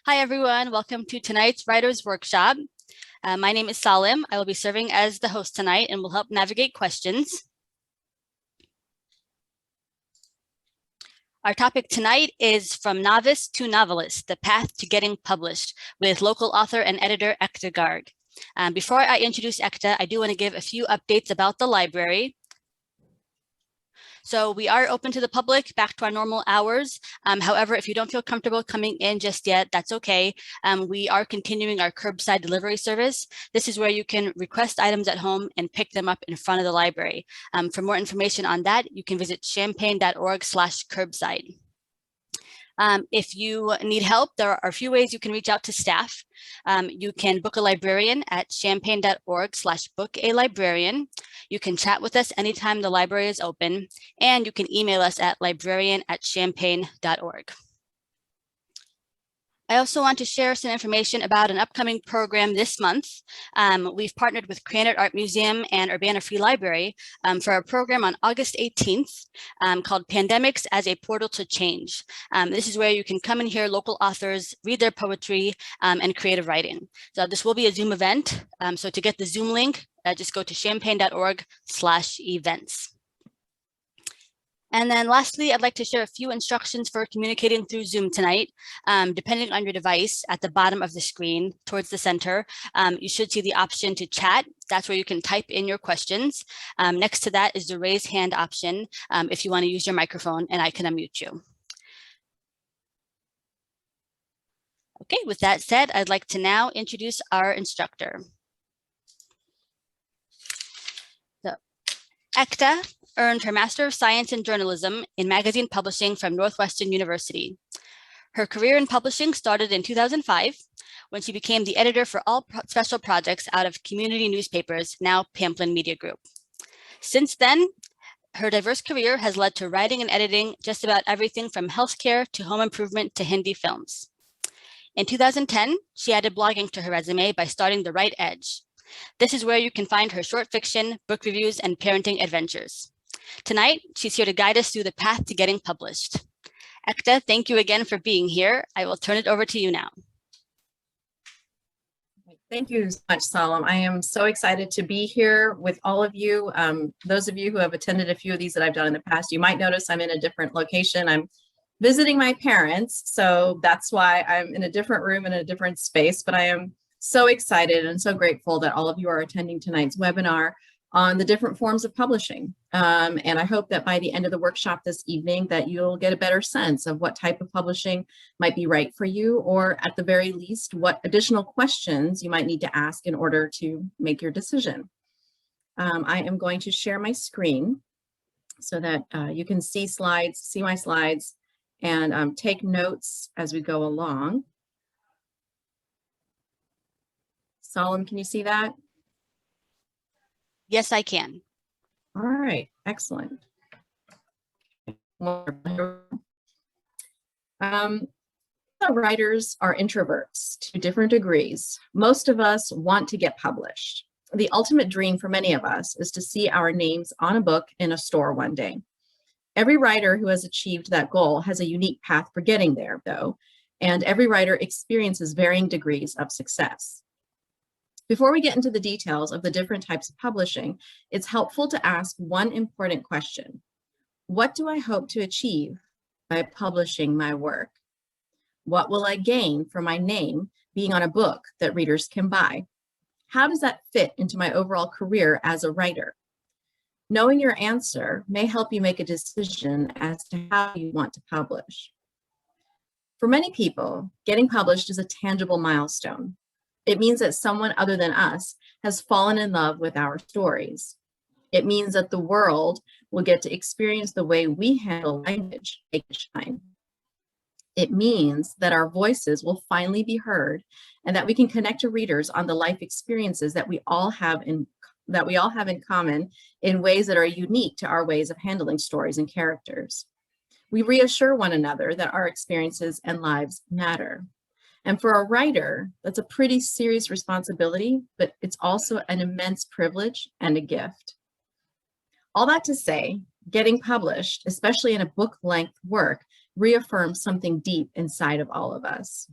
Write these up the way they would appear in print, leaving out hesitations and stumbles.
Hi, everyone. Welcome to tonight's Writers Workshop. My name is Salim. I will be serving as the host tonight and will help navigate questions. Our topic tonight is From Novice to Novelist, The Path to Getting Published with local author and editor Ekta Garg. Before I introduce Ekta, I do want to give a few updates about the library. So we are open to the public, back to our normal hours. However, if you don't feel comfortable coming in just yet, that's okay. We are continuing our curbside delivery service. This is where you can request items at home and pick them up in front of the library. For more information on that, you can visit champaign.org/curbside. If you need help, there are a few ways you can reach out to staff. You can book a librarian at champaign.org/book-a-librarian. You can chat with us anytime the library is open, and you can email us at librarian@champaign.org. I also want to share some information about an upcoming program this month. We've partnered with Granite Art Museum and Urbana Free Library for a program on August 18th called Pandemics as a Portal to Change. This is where you can come and hear local authors read their poetry and creative writing. So this will be a Zoom event. So to get the Zoom link, just go to champaign.org/events. And then lastly, I'd like to share a few instructions for communicating through Zoom tonight. Depending on your device, at the bottom of the screen towards the center, you should see the option to chat. That's where you can type in your questions. Next to that is the raise hand option if you want to use your microphone, and I can unmute you. Okay, with that said, I'd like to now introduce our instructor. So, Ekta earned her Master of Science in Journalism in Magazine Publishing from Northwestern University. Her career in publishing started in 2005 when she became the editor for all special projects out of community newspapers, now Pamplin Media Group. Since then, her diverse career has led to writing and editing just about everything from healthcare to home improvement to Hindi films. In 2010, she added blogging to her resume by starting The Right Edge. This is where you can find her short fiction, book reviews, and parenting adventures. Tonight, she's here to guide us through the path to getting published. Ekta, thank you again for being here. I will turn it over to you now. Thank you so much, Salim. I am so excited to be here with all of you. Those of you who have attended a few of these that I've done in the past, you might notice I'm in a different location. I'm visiting my parents, so that's why I'm in a different room in a different space, but I am so excited and so grateful that all of you are attending tonight's webinar on the different forms of publishing. And I hope that by the end of the workshop this evening that you'll get a better sense of what type of publishing might be right for you, or at the very least, what additional questions you might need to ask in order to make your decision. I am going to share my screen so that you can see my slides, and take notes as we go along. Salim, can you see that? Yes, I can. All right, excellent. Writers are introverts to different degrees. Most of us want to get published. The ultimate dream for many of us is to see our names on a book in a store one day. Every writer who has achieved that goal has a unique path for getting there, though, and every writer experiences varying degrees of success. Before we get into the details of the different types of publishing, it's helpful to ask one important question. What do I hope to achieve by publishing my work? What will I gain from my name being on a book that readers can buy? How does that fit into my overall career as a writer? Knowing your answer may help you make a decision as to how you want to publish. For many people, getting published is a tangible milestone. It means that someone other than us has fallen in love with our stories. It means that the world will get to experience the way we handle language, make it shine. It means that our voices will finally be heard and that we can connect to readers on the life experiences that we all have in common in ways that are unique to our ways of handling stories and characters. We reassure one another that our experiences and lives matter. And for a writer, that's a pretty serious responsibility, but it's also an immense privilege and a gift. All that to say, getting published, especially in a book-length work, reaffirms something deep inside of all of us.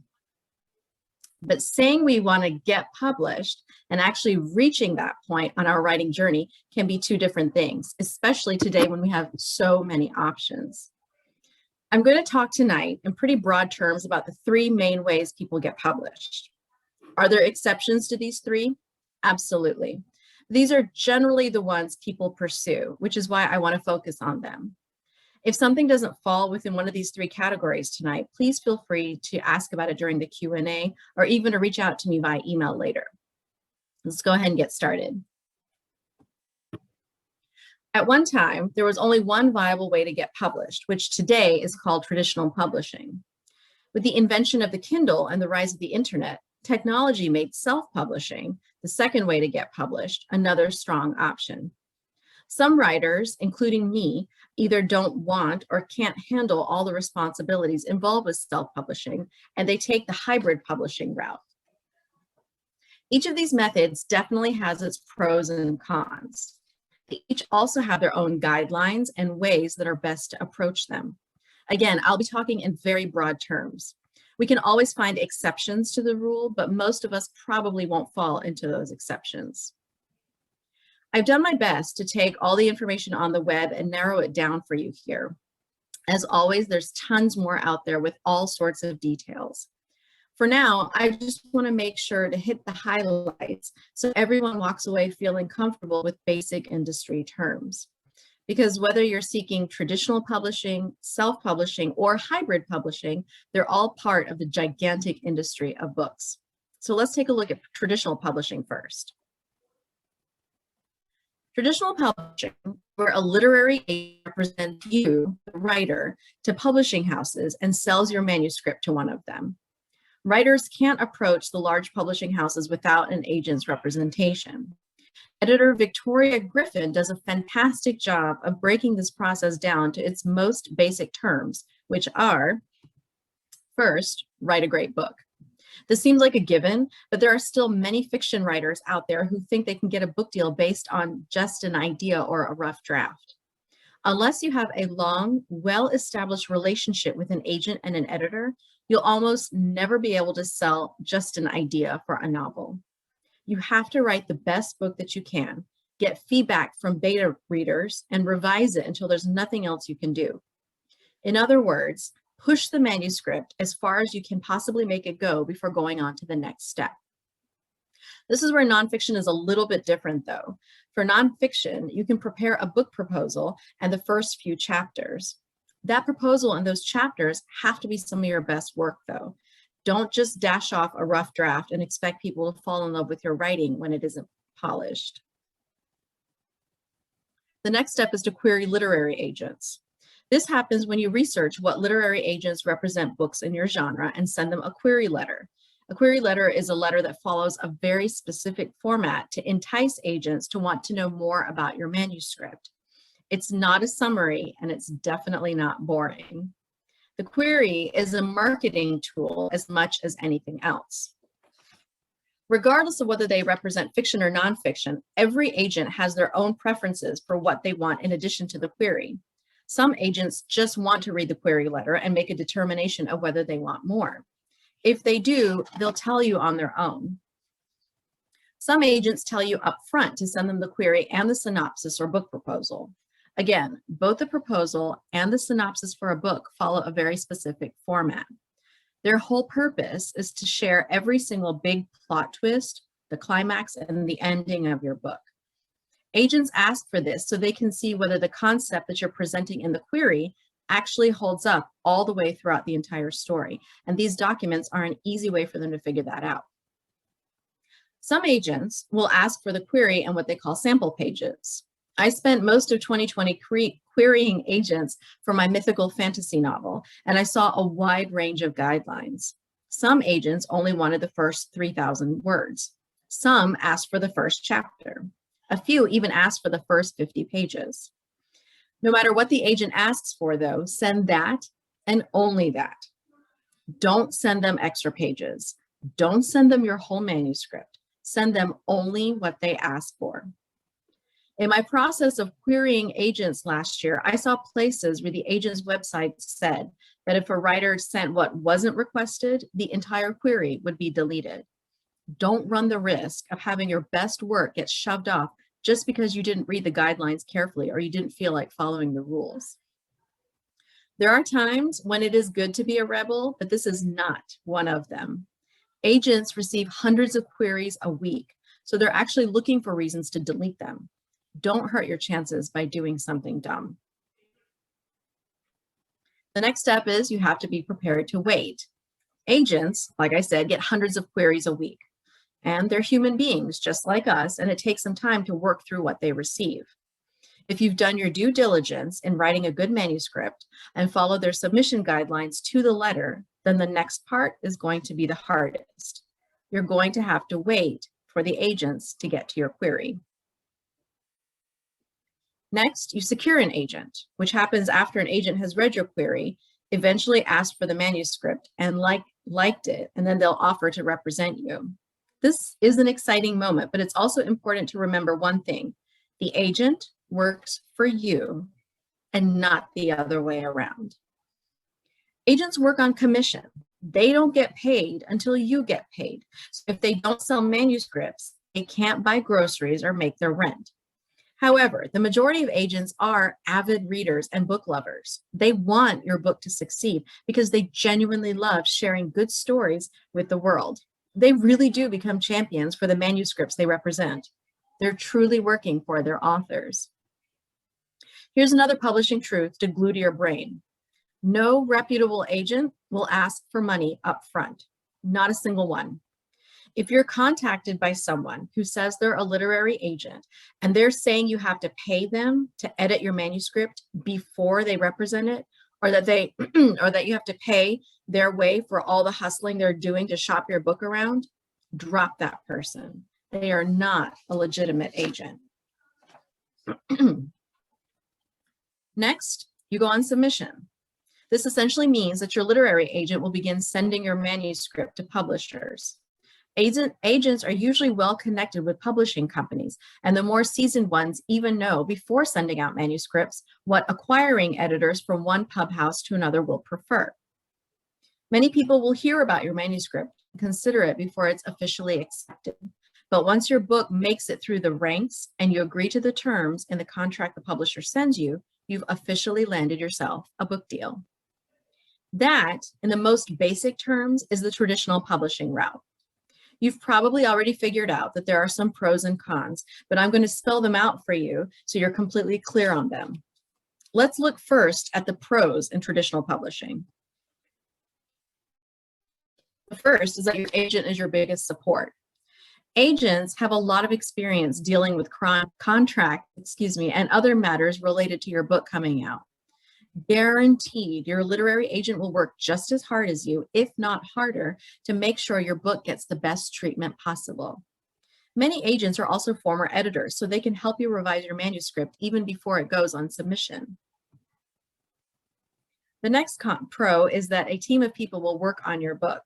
But saying we want to get published and actually reaching that point on our writing journey can be two different things, especially today when we have so many options. I'm going to talk tonight in pretty broad terms about the three main ways people get published. Are there exceptions to these three? Absolutely. These are generally the ones people pursue, which is why I want to focus on them. If something doesn't fall within one of these three categories tonight, please feel free to ask about it during the Q&A or even to reach out to me via email later. Let's go ahead and get started. At one time, there was only one viable way to get published, which today is called traditional publishing. With the invention of the Kindle and the rise of the internet, technology made self-publishing, the second way to get published, another strong option. Some writers, including me, either don't want or can't handle all the responsibilities involved with self-publishing, and they take the hybrid publishing route. Each of these methods definitely has its pros and cons. They each also have their own guidelines and ways that are best to approach them. Again, I'll be talking in very broad terms. We can always find exceptions to the rule, but most of us probably won't fall into those exceptions. I've done my best to take all the information on the web and narrow it down for you here. As always, there's tons more out there with all sorts of details. For now, I just want to make sure to hit the highlights so everyone walks away feeling comfortable with basic industry terms. Because whether you're seeking traditional publishing, self-publishing, or hybrid publishing, they're all part of the gigantic industry of books. So let's take a look at traditional publishing first. Traditional publishing, where a literary agent represents you, the writer, to publishing houses and sells your manuscript to one of them. Writers can't approach the large publishing houses without an agent's representation. Editor Victoria Griffin does a fantastic job of breaking this process down to its most basic terms, which are, first, write a great book. This seems like a given, but there are still many fiction writers out there who think they can get a book deal based on just an idea or a rough draft. Unless you have a long, well-established relationship with an agent and an editor, you'll almost never be able to sell just an idea for a novel. You have to write the best book that you can, get feedback from beta readers, and revise it until there's nothing else you can do. In other words, push the manuscript as far as you can possibly make it go before going on to the next step. This is where nonfiction is a little bit different though. For nonfiction, you can prepare a book proposal and the first few chapters. That proposal and those chapters have to be some of your best work though. Don't just dash off a rough draft and expect people to fall in love with your writing when it isn't polished. The next step is to query literary agents. This happens when you research what literary agents represent books in your genre and send them a query letter. A query letter is a letter that follows a very specific format to entice agents to want to know more about your manuscript. It's not a summary, and it's definitely not boring. The query is a marketing tool as much as anything else. Regardless of whether they represent fiction or nonfiction, every agent has their own preferences for what they want in addition to the query. Some agents just want to read the query letter and make a determination of whether they want more. If they do, they'll tell you on their own. Some agents tell you up front to send them the query and the synopsis or book proposal. Again, both the proposal and the synopsis for a book follow a very specific format. Their whole purpose is to share every single big plot twist, the climax, and the ending of your book. Agents ask for this so they can see whether the concept that you're presenting in the query actually holds up all the way throughout the entire story. And these documents are an easy way for them to figure that out. Some agents will ask for the query and what they call sample pages. I spent most of 2020 querying agents for my mythical fantasy novel, and I saw a wide range of guidelines. Some agents only wanted the first 3,000 words. Some asked for the first chapter. A few even asked for the first 50 pages. No matter what the agent asks for, though, send that and only that. Don't send them extra pages. Don't send them your whole manuscript. Send them only what they ask for. In my process of querying agents last year, I saw places where the agent's website said that if a writer sent what wasn't requested, the entire query would be deleted. Don't run the risk of having your best work get shoved off just because you didn't read the guidelines carefully or you didn't feel like following the rules. There are times when it is good to be a rebel, but this is not one of them. Agents receive hundreds of queries a week, so they're actually looking for reasons to delete them. Don't hurt your chances by doing something dumb. The next step is you have to be prepared to wait. Agents, like I said, get hundreds of queries a week, and they're human beings just like us, and it takes some time to work through what they receive. If you've done your due diligence in writing a good manuscript and follow their submission guidelines to the letter, then the next part is going to be the hardest. You're going to have to wait for the agents to get to your query. Next, you secure an agent, which happens after an agent has read your query, eventually asked for the manuscript and liked it, and then they'll offer to represent you. This is an exciting moment, but it's also important to remember one thing. The agent works for you and not the other way around. Agents work on commission. They don't get paid until you get paid. So if they don't sell manuscripts, they can't buy groceries or make their rent. However, the majority of agents are avid readers and book lovers. They want your book to succeed because they genuinely love sharing good stories with the world. They really do become champions for the manuscripts they represent. They're truly working for their authors. Here's another publishing truth to glue to your brain. No reputable agent will ask for money up front, not a single one. If you're contacted by someone who says they're a literary agent and they're saying you have to pay them to edit your manuscript before they represent it, or that they or that you have to pay their way for all the hustling they're doing to shop your book around, drop that person. They are not a legitimate agent. Next, you go on submission. This essentially means that your literary agent will begin sending your manuscript to publishers. Agents are usually well connected with publishing companies, and the more seasoned ones even know before sending out manuscripts what acquiring editors from one pub house to another will prefer. Many people will hear about your manuscript and consider it before it's officially accepted. But once your book makes it through the ranks and you agree to the terms in the contract the publisher sends you, you've officially landed yourself a book deal. That, in the most basic terms, is the traditional publishing route. You've probably already figured out that there are some pros and cons, but I'm going to spell them out for you so you're completely clear on them. Let's look first at the pros in traditional publishing. The first is that your agent is your biggest support. Agents have a lot of experience dealing with contract, and other matters related to your book coming out. Guaranteed, your literary agent will work just as hard as you, if not harder, to make sure your book gets the best treatment possible. Many agents are also former editors, so they can help you revise your manuscript even before it goes on submission. The next pro is that a team of people will work on your book.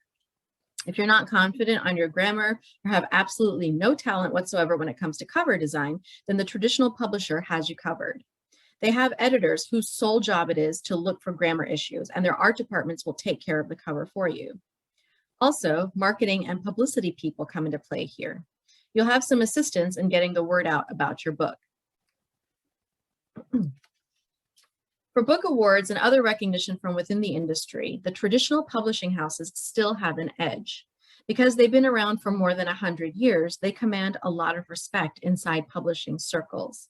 If you're not confident on your grammar or have absolutely no talent whatsoever when it comes to cover design, then the traditional publisher has you covered. They have editors whose sole job it is to look for grammar issues, and their art departments will take care of the cover for you. Also, marketing and publicity people come into play here. You'll have some assistance in getting the word out about your book. For book awards and other recognition from within the industry, the traditional publishing houses still have an edge. Because they've been around for more than 100 years, they command a lot of respect inside publishing circles.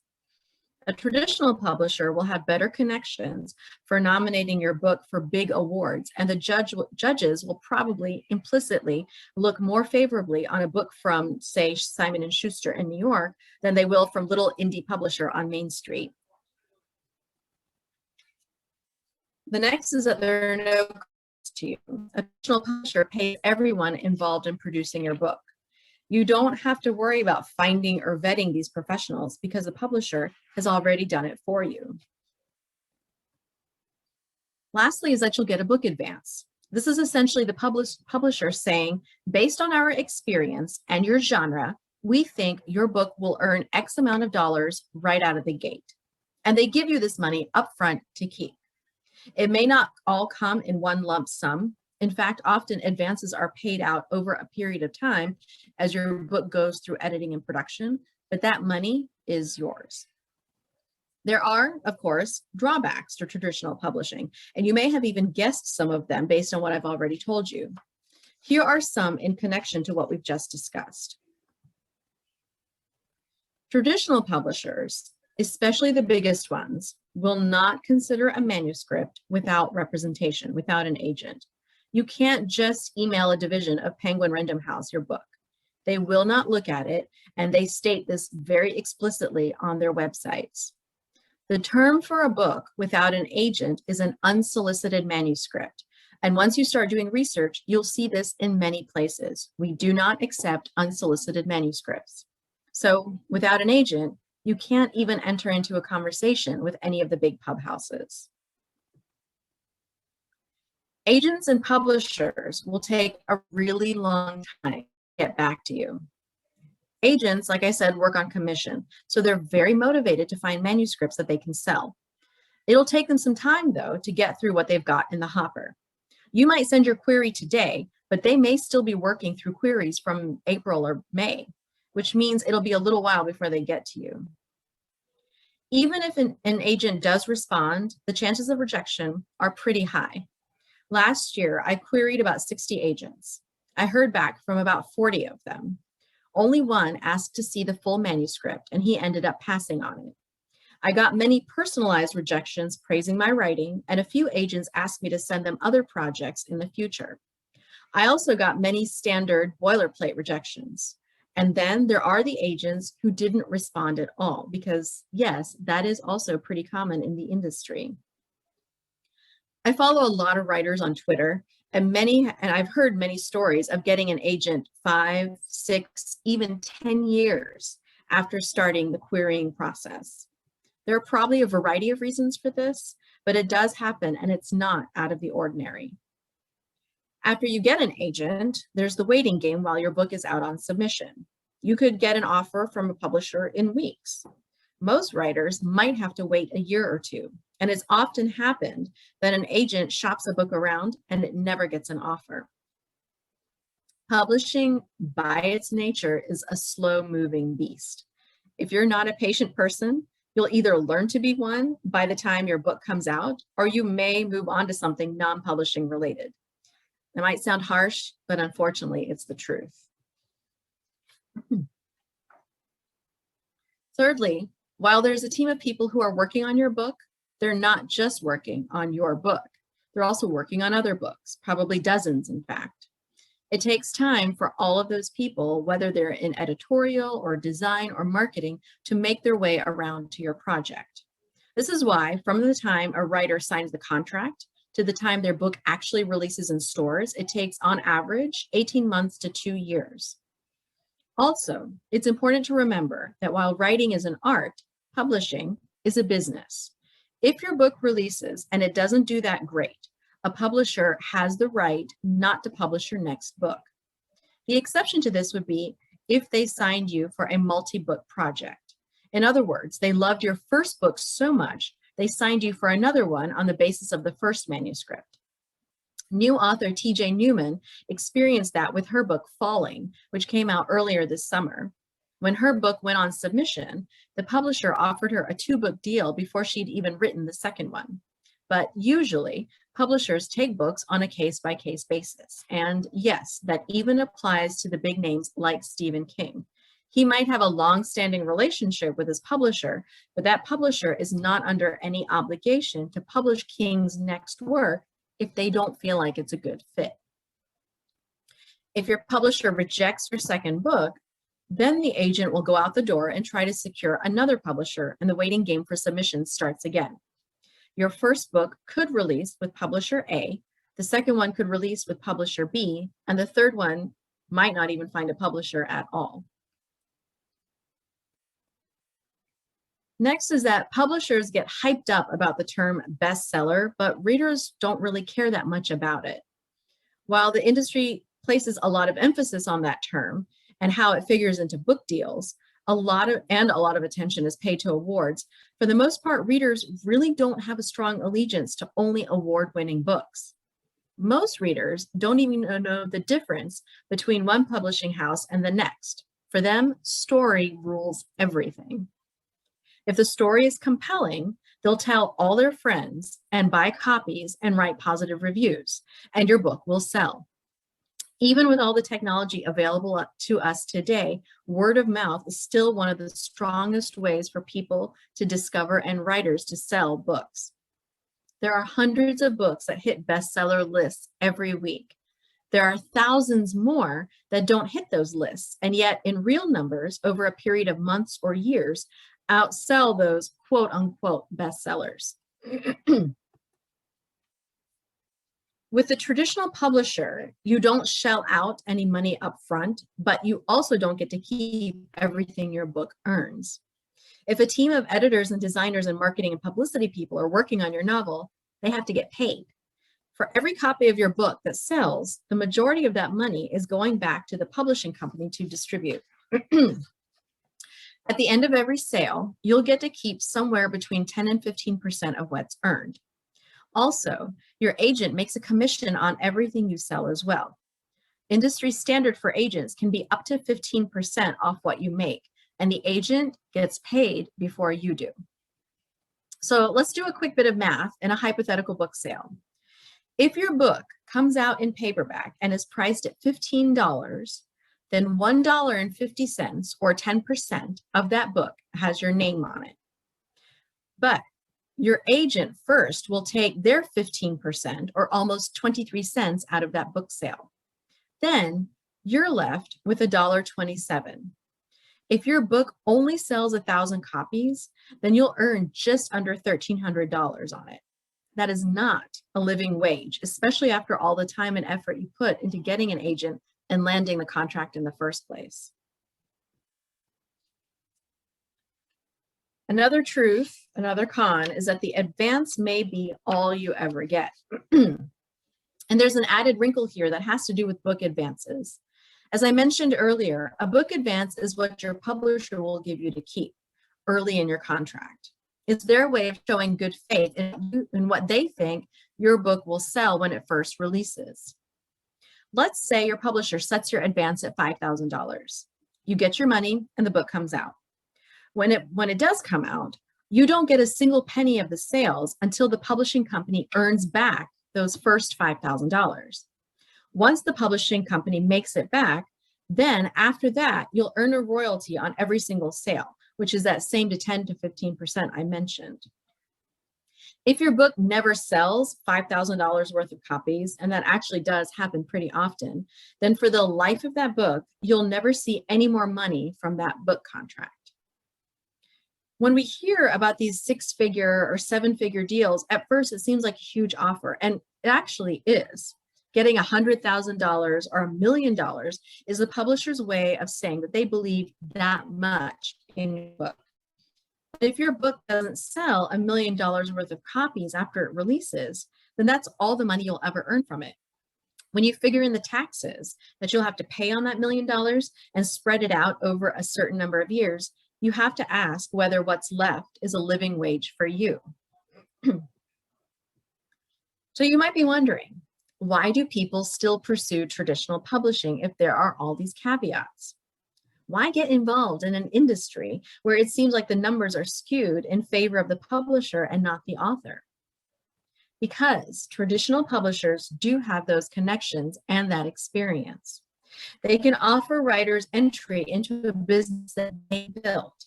A traditional publisher will have better connections for nominating your book for big awards, and the judges will probably implicitly look more favorably on a book from, say, Simon & Schuster in New York than they will from little indie publisher on Main Street. The next is that there are no costs to you. A traditional publisher pays everyone involved in producing your book. You don't have to worry about finding or vetting these professionals because the publisher has already done it for you. Lastly is that you'll get a book advance. This is essentially the publisher saying, based on our experience and your genre, we think your book will earn X amount of dollars right out of the gate. And they give you this money upfront to keep. It may not all come in one lump sum. In fact, often advances are paid out over a period of time as your book goes through editing and production, but that money is yours. There are, of course, drawbacks to traditional publishing, and you may have even guessed some of them based on what I've already told you. Here are some in connection to what we've just discussed. Traditional publishers, especially the biggest ones, will not consider a manuscript without representation, without an agent. You can't just email a division of Penguin Random House your book. They will not look at it, and they state this very explicitly on their websites. The term for a book without an agent is an unsolicited manuscript. And once you start doing research, you'll see this in many places. We do not accept unsolicited manuscripts. So without an agent, you can't even enter into a conversation with any of the big pub houses. Agents and publishers will take a really long time to get back to you. Agents, like I said, work on commission, so they're very motivated to find manuscripts that they can sell. It'll take them some time, though, to get through what they've got in the hopper. You might send your query today, but they may still be working through queries from April or May, which means it'll be a little while before they get to you. Even if an agent does respond, the chances of rejection are pretty high. Last year, I queried about 60 agents. I heard back from about 40 of them. Only one asked to see the full manuscript, and he ended up passing on it. I got many personalized rejections praising my writing, and a few agents asked me to send them other projects in the future. I also got many standard boilerplate rejections. And then there are the agents who didn't respond at all, because yes, that is also pretty common in the industry. I follow a lot of writers on Twitter, and I've heard many stories of getting an agent 5, 6, even 10 years after starting the querying process. There are probably a variety of reasons for this, but it does happen, and it's not out of the ordinary. After you get an agent, there's the waiting game while your book is out on submission. You could get an offer from a publisher in weeks. Most writers might have to wait a year or two, and it's often happened that an agent shops a book around and it never gets an offer. Publishing, by its nature, is a slow-moving beast. If you're not a patient person, you'll either learn to be one by the time your book comes out, or you may move on to something non-publishing related. It might sound harsh, but unfortunately, it's the truth. Thirdly, while there's a team of people who are working on your book, they're not just working on your book. They're also working on other books, probably dozens, in fact. It takes time for all of those people, whether they're in editorial or design or marketing, to make their way around to your project. This is why from the time a writer signs the contract to the time their book actually releases in stores, it takes on average 18 months to 2 years. Also, it's important to remember that while writing is an art, publishing is a business. If your book releases and it doesn't do that great, a publisher has the right not to publish your next book. The exception to this would be if they signed you for a multi-book project. In other words, they loved your first book so much, they signed you for another one on the basis of the first manuscript. New author T.J. Newman experienced that with her book Falling, which came out earlier this summer. When her book went on submission, the publisher offered her a 2-book deal before she'd even written the second one. But usually, publishers take books on a case-by-case basis. And yes, that even applies to the big names like Stephen King. He might have a long-standing relationship with his publisher, but that publisher is not under any obligation to publish King's next work if they don't feel like it's a good fit. If your publisher rejects your second book, then the agent will go out the door and try to secure another publisher, and the waiting game for submissions starts again. Your first book could release with publisher A, the second one could release with publisher B, and the third one might not even find a publisher at all. Next is that publishers get hyped up about the term bestseller, but readers don't really care that much about it. While the industry places a lot of emphasis on that term and how it figures into book deals, A lot of attention is paid to awards. For the most part, readers really don't have a strong allegiance to only award-winning books. Most readers don't even know the difference between one publishing house and the next. For them, story rules everything. If the story is compelling, they'll tell all their friends and buy copies and write positive reviews, and your book will sell. Even with all the technology available to us today, word of mouth is still one of the strongest ways for people to discover and writers to sell books. There are hundreds of books that hit bestseller lists every week. There are thousands more that don't hit those lists, and yet in real numbers, over a period of months or years, outsell those quote unquote bestsellers. With the traditional publisher, you don't shell out any money up front, but you also don't get to keep everything your book earns. If a team of editors and designers and marketing and publicity people are working on your novel, they have to get paid. For every copy of your book that sells, the majority of that money is going back to the publishing company to distribute. At the end of every sale, you'll get to keep somewhere between 10 and 15% of what's earned. Also, your agent makes a commission on everything you sell as well. Industry standard for agents can be up to 15% off what you make, and the agent gets paid before you do. So let's do a quick bit of math in a hypothetical book sale. If your book comes out in paperback and is priced at $15, then $1.50 or 10% of that book has your name on it. But your agent first will take their 15% or almost 23 cents out of that book sale. Then you're left with $1.27. If your book only sells 1,000 copies, then you'll earn just under $1,300 on it. That is not a living wage, especially after all the time and effort you put into getting an agent and landing the contract in the first place. Another truth, another con, is that the advance may be all you ever get. And there's an added wrinkle here that has to do with book advances. As I mentioned earlier, a book advance is what your publisher will give you to keep early in your contract. It's their way of showing good faith in what they think your book will sell when it first releases. Let's say your publisher sets your advance at $5,000. You get your money and the book comes out. When it does come out, you don't get a single penny of the sales until the publishing company earns back those first $5,000. Once the publishing company makes it back, then after that, you'll earn a royalty on every single sale, which is that same to 10 to 15% I mentioned. If your book never sells $5,000 worth of copies, and that actually does happen pretty often, then for the life of that book, you'll never see any more money from that book contract. When we hear about these 6-figure or 7-figure deals, at first it seems like a huge offer, and it actually is. Getting $100,000 or $1 million is the publisher's way of saying that they believe that much in your book. But if your book doesn't sell $1 million worth of copies after it releases, then that's all the money you'll ever earn from it. When you figure in the taxes that you'll have to pay on that $1 million and spread it out over a certain number of years, you have to ask whether what's left is a living wage for you. So you might be wondering, why do people still pursue traditional publishing if there are all these caveats? Why get involved in an industry where it seems like the numbers are skewed in favor of the publisher and not the author? Because traditional publishers do have those connections and that experience. They can offer writers entry into a business that they built.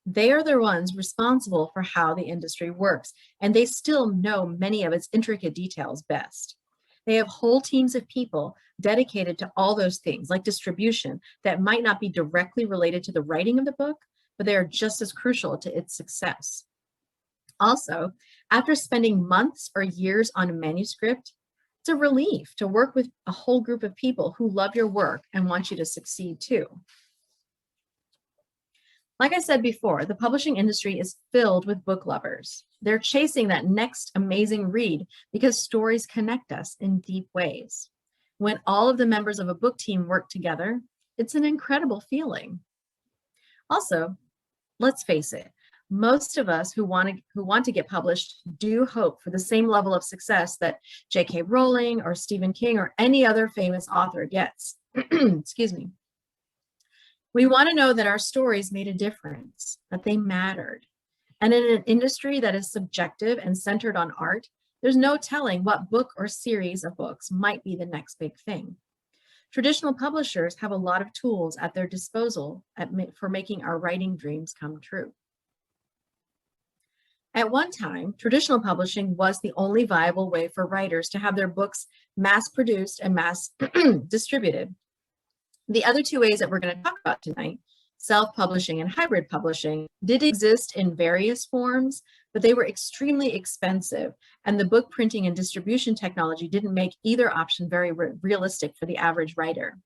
They are the ones responsible for how the industry works, and they still know many of its intricate details best. They have whole teams of people dedicated to all those things, like distribution, that might not be directly related to the writing of the book, but they are just as crucial to its success. Also, after spending months or years on a manuscript, it's a relief to work with a whole group of people who love your work and want you to succeed too. Like I said before, the publishing industry is filled with book lovers. They're chasing that next amazing read because stories connect us in deep ways. When all of the members of a book team work together, it's an incredible feeling. Also, let's face it, most of us who want to get published do hope for the same level of success that J.K. Rowling or Stephen King or any other famous author gets. Excuse me. We want to know that our stories made a difference, that they mattered. And in an industry that is subjective and centered on art, there's no telling what book or series of books might be the next big thing. Traditional publishers have a lot of tools at their disposal for making our writing dreams come true. At one time, traditional publishing was the only viable way for writers to have their books mass-produced and mass distributed. The other two ways that we're going to talk about tonight, self-publishing and hybrid publishing, did exist in various forms, but they were extremely expensive, and the book printing and distribution technology didn't make either option very realistic for the average writer.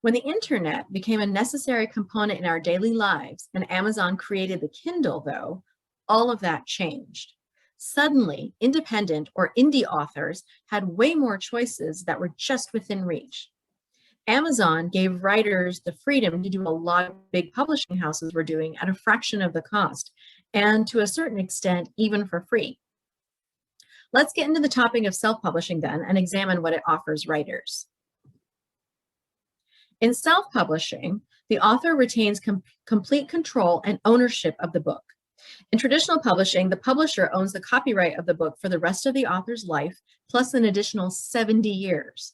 When the internet became a necessary component in our daily lives and Amazon created the Kindle, though, all of that changed. Suddenly, independent or indie authors had way more choices that were just within reach. Amazon gave writers the freedom to do a lot of big publishing houses were doing at a fraction of the cost, and to a certain extent, even for free. Let's get into the topic of self-publishing then and examine what it offers writers. In self-publishing, the author retains complete control and ownership of the book. In traditional publishing, the publisher owns the copyright of the book for the rest of the author's life, plus an additional 70 years.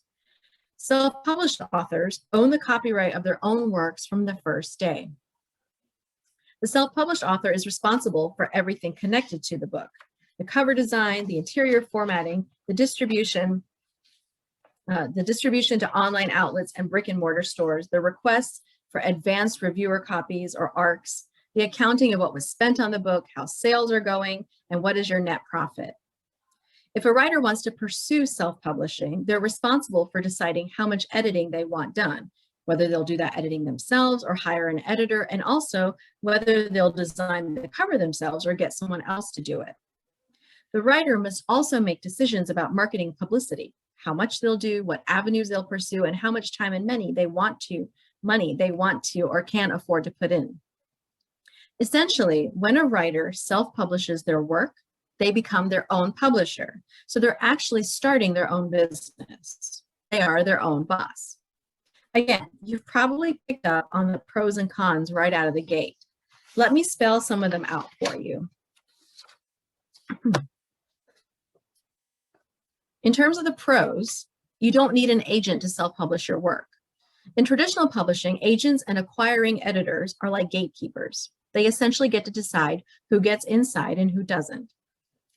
Self-published authors own the copyright of their own works from the first day. The self-published author is responsible for everything connected to the book: the cover design, the interior formatting, the distribution to online outlets and brick and mortar stores, the requests for advanced reviewer copies or ARCs, the accounting of what was spent on the book, how sales are going, and what is your net profit. If a writer wants to pursue self-publishing, they're responsible for deciding how much editing they want done, whether they'll do that editing themselves or hire an editor, and also whether they'll design the cover themselves or get someone else to do it. The writer must also make decisions about marketing publicity, how much they'll do, what avenues they'll pursue, and how much time and money they want to or can afford to put in. Essentially, when a writer self-publishes their work, they become their own publisher. So they're actually starting their own business. They are their own boss. Again, you've probably picked up on the pros and cons right out of the gate. Let me spell some of them out for you. In terms of the pros, you don't need an agent to self-publish your work. In traditional publishing, agents and acquiring editors are like gatekeepers. They essentially get to decide who gets inside and who doesn't.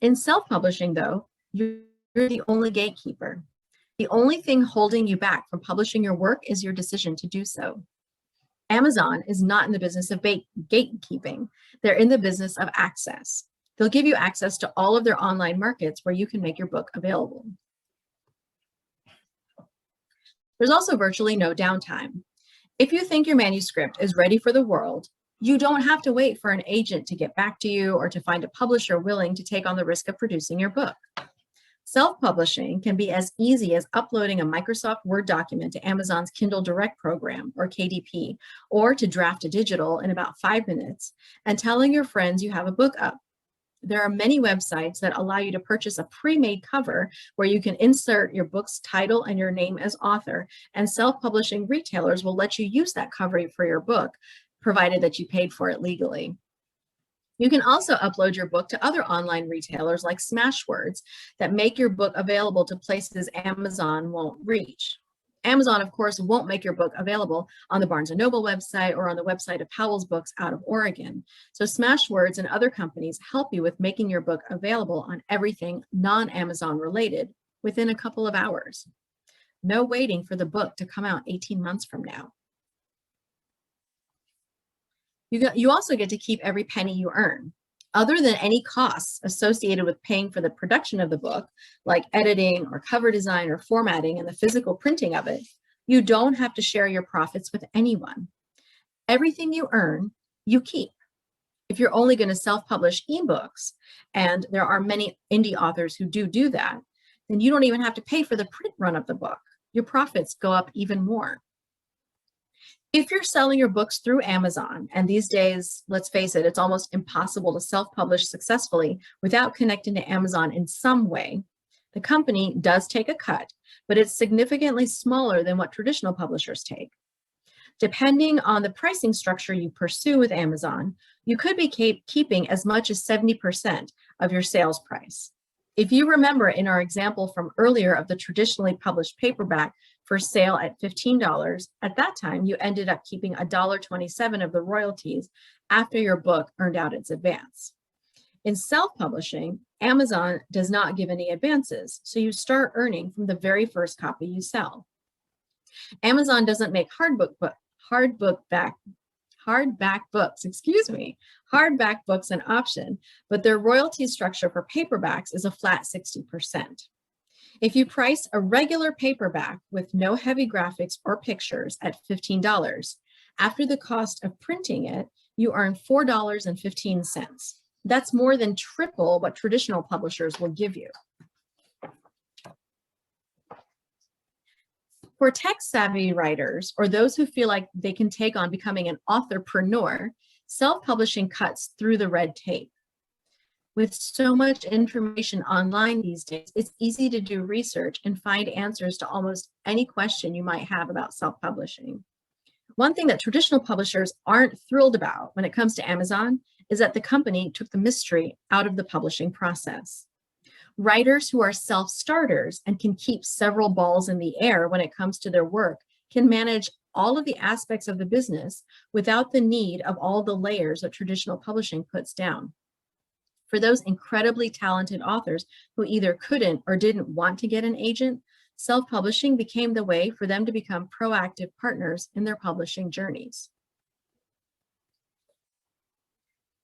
In self-publishing, though, you're the only gatekeeper. The only thing holding you back from publishing your work is your decision to do so. Amazon is not in the business of gatekeeping. They're in the business of access. They'll give you access to all of their online markets where you can make your book available. There's also virtually no downtime. If you think your manuscript is ready for the world, you don't have to wait for an agent to get back to you or to find a publisher willing to take on the risk of producing your book. Self-publishing can be as easy as uploading a Microsoft Word document to Amazon's Kindle Direct program, or KDP, or to draft a digital in about 5 minutes and telling your friends you have a book up. There are many websites that allow you to purchase a pre-made cover where you can insert your book's title and your name as author, and self-publishing retailers will let you use that cover for your book, provided that you paid for it legally. You can also upload your book to other online retailers like Smashwords that make your book available to places Amazon won't reach. Amazon, of course, won't make your book available on the Barnes & Noble website or on the website of Powell's Books out of Oregon. So Smashwords and other companies help you with making your book available on everything non-Amazon related within a couple of hours. No waiting for the book to come out 18 months from now. You also get to keep every penny you earn. Other than any costs associated with paying for the production of the book, like editing or cover design or formatting and the physical printing of it, you don't have to share your profits with anyone. Everything you earn, you keep. If you're only going to self-publish ebooks, and there are many indie authors who do that, then you don't even have to pay for the print run of the book. Your profits go up even more. If you're selling your books through Amazon, and these days, let's face it, it's almost impossible to self-publish successfully without connecting to Amazon in some way, the company does take a cut, but it's significantly smaller than what traditional publishers take. Depending on the pricing structure you pursue with Amazon, you could be keeping as much as 70% of your sales price. If you remember in our example from earlier of the traditionally published paperback for sale at $15, at that time you ended up keeping $1.27 of the royalties after your book earned out its advance. In self-publishing, Amazon does not give any advances, so you start earning from the very first copy you sell. Amazon doesn't make hardback books an option, but their royalty structure for paperbacks is a flat 60%. If you price a regular paperback with no heavy graphics or pictures at $15, after the cost of printing it, you earn $4.15. That's more than triple what traditional publishers will give you. For tech-savvy writers or those who feel like they can take on becoming an authorpreneur, self-publishing cuts through the red tape. With so much information online these days, it's easy to do research and find answers to almost any question you might have about self-publishing. One thing that traditional publishers aren't thrilled about when it comes to Amazon is that the company took the mystery out of the publishing process. Writers who are self-starters and can keep several balls in the air when it comes to their work can manage all of the aspects of the business without the need of all the layers that traditional publishing puts down. For those incredibly talented authors who either couldn't or didn't want to get an agent, self-publishing became the way for them to become proactive partners in their publishing journeys.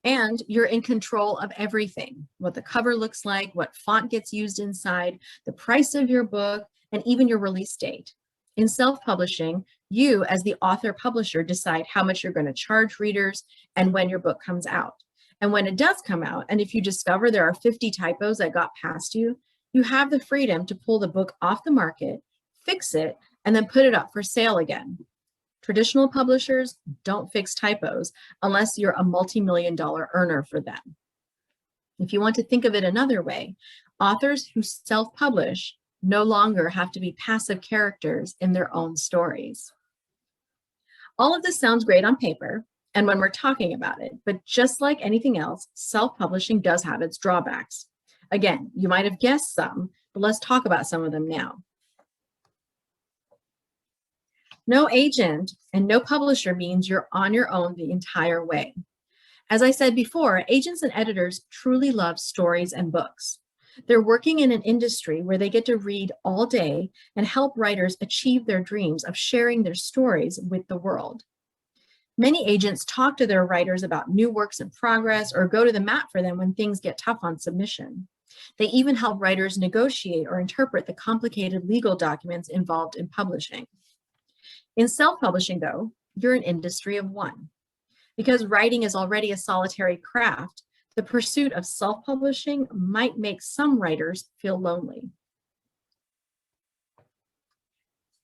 And you're in control of everything, what the cover looks like, what font gets used inside, the price of your book, and even your release date. In self-publishing, you as the author-publisher decide how much you're going to charge readers and when your book comes out. And when it does come out, and if you discover there are 50 typos that got past you, you have the freedom to pull the book off the market, fix it, and then put it up for sale again. Traditional publishers don't fix typos unless you're a multi-million-dollar earner for them. If you want to think of it another way, authors who self-publish no longer have to be passive characters in their own stories. All of this sounds great on paper and when we're talking about it, but just like anything else, self-publishing does have its drawbacks. Again, you might have guessed some, but let's talk about some of them now. No agent and no publisher means you're on your own the entire way. As I said before, agents and editors truly love stories and books. They're working in an industry where they get to read all day and help writers achieve their dreams of sharing their stories with the world. Many agents talk to their writers about new works in progress or go to the mat for them when things get tough on submission. They even help writers negotiate or interpret the complicated legal documents involved in publishing. In self-publishing, though, you're an industry of one. Because writing is already a solitary craft, the pursuit of self-publishing might make some writers feel lonely.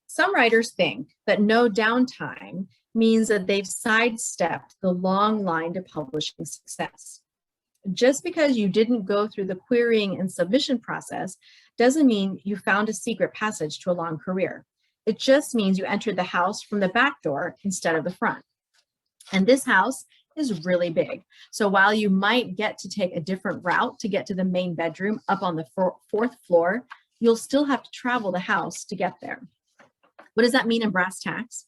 Some writers think that no downtime means that they've sidestepped the long line to publishing success. Just because you didn't go through the querying and submission process doesn't mean you found a secret passage to a long career. It just means you entered the house from the back door instead of the front. And this house is really big. So while you might get to take a different route to get to the main bedroom up on the fourth floor, you'll still have to travel the house to get there. What does that mean in brass tacks?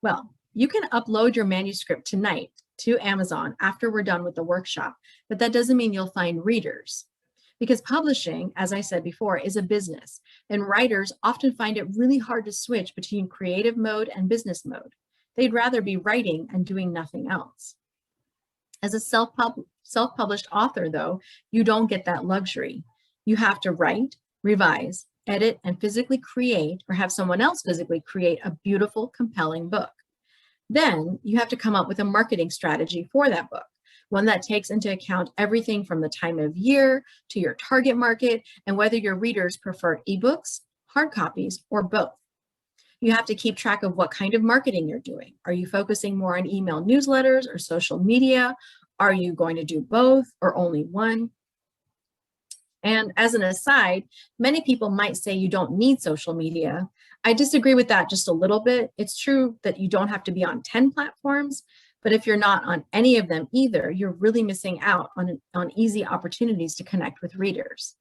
Well, you can upload your manuscript tonight to Amazon after we're done with the workshop, but that doesn't mean you'll find readers. Because publishing, as I said before, is a business, and writers often find it really hard to switch between creative mode and business mode. They'd rather be writing and doing nothing else. As a self-published author, though, you don't get that luxury. You have to write, revise, edit, and physically create, or have someone else physically create a beautiful, compelling book. Then you have to come up with a marketing strategy for that book, one that takes into account everything from the time of year to your target market and whether your readers prefer ebooks, hard copies, or both. You have to keep track of what kind of marketing you're doing. Are you focusing more on email newsletters or social media? Are you going to do both or only one? And as an aside, many people might say you don't need social media. I disagree with that just a little bit. It's true that you don't have to be on 10 platforms, but if you're not on any of them either, you're really missing out on easy opportunities to connect with readers.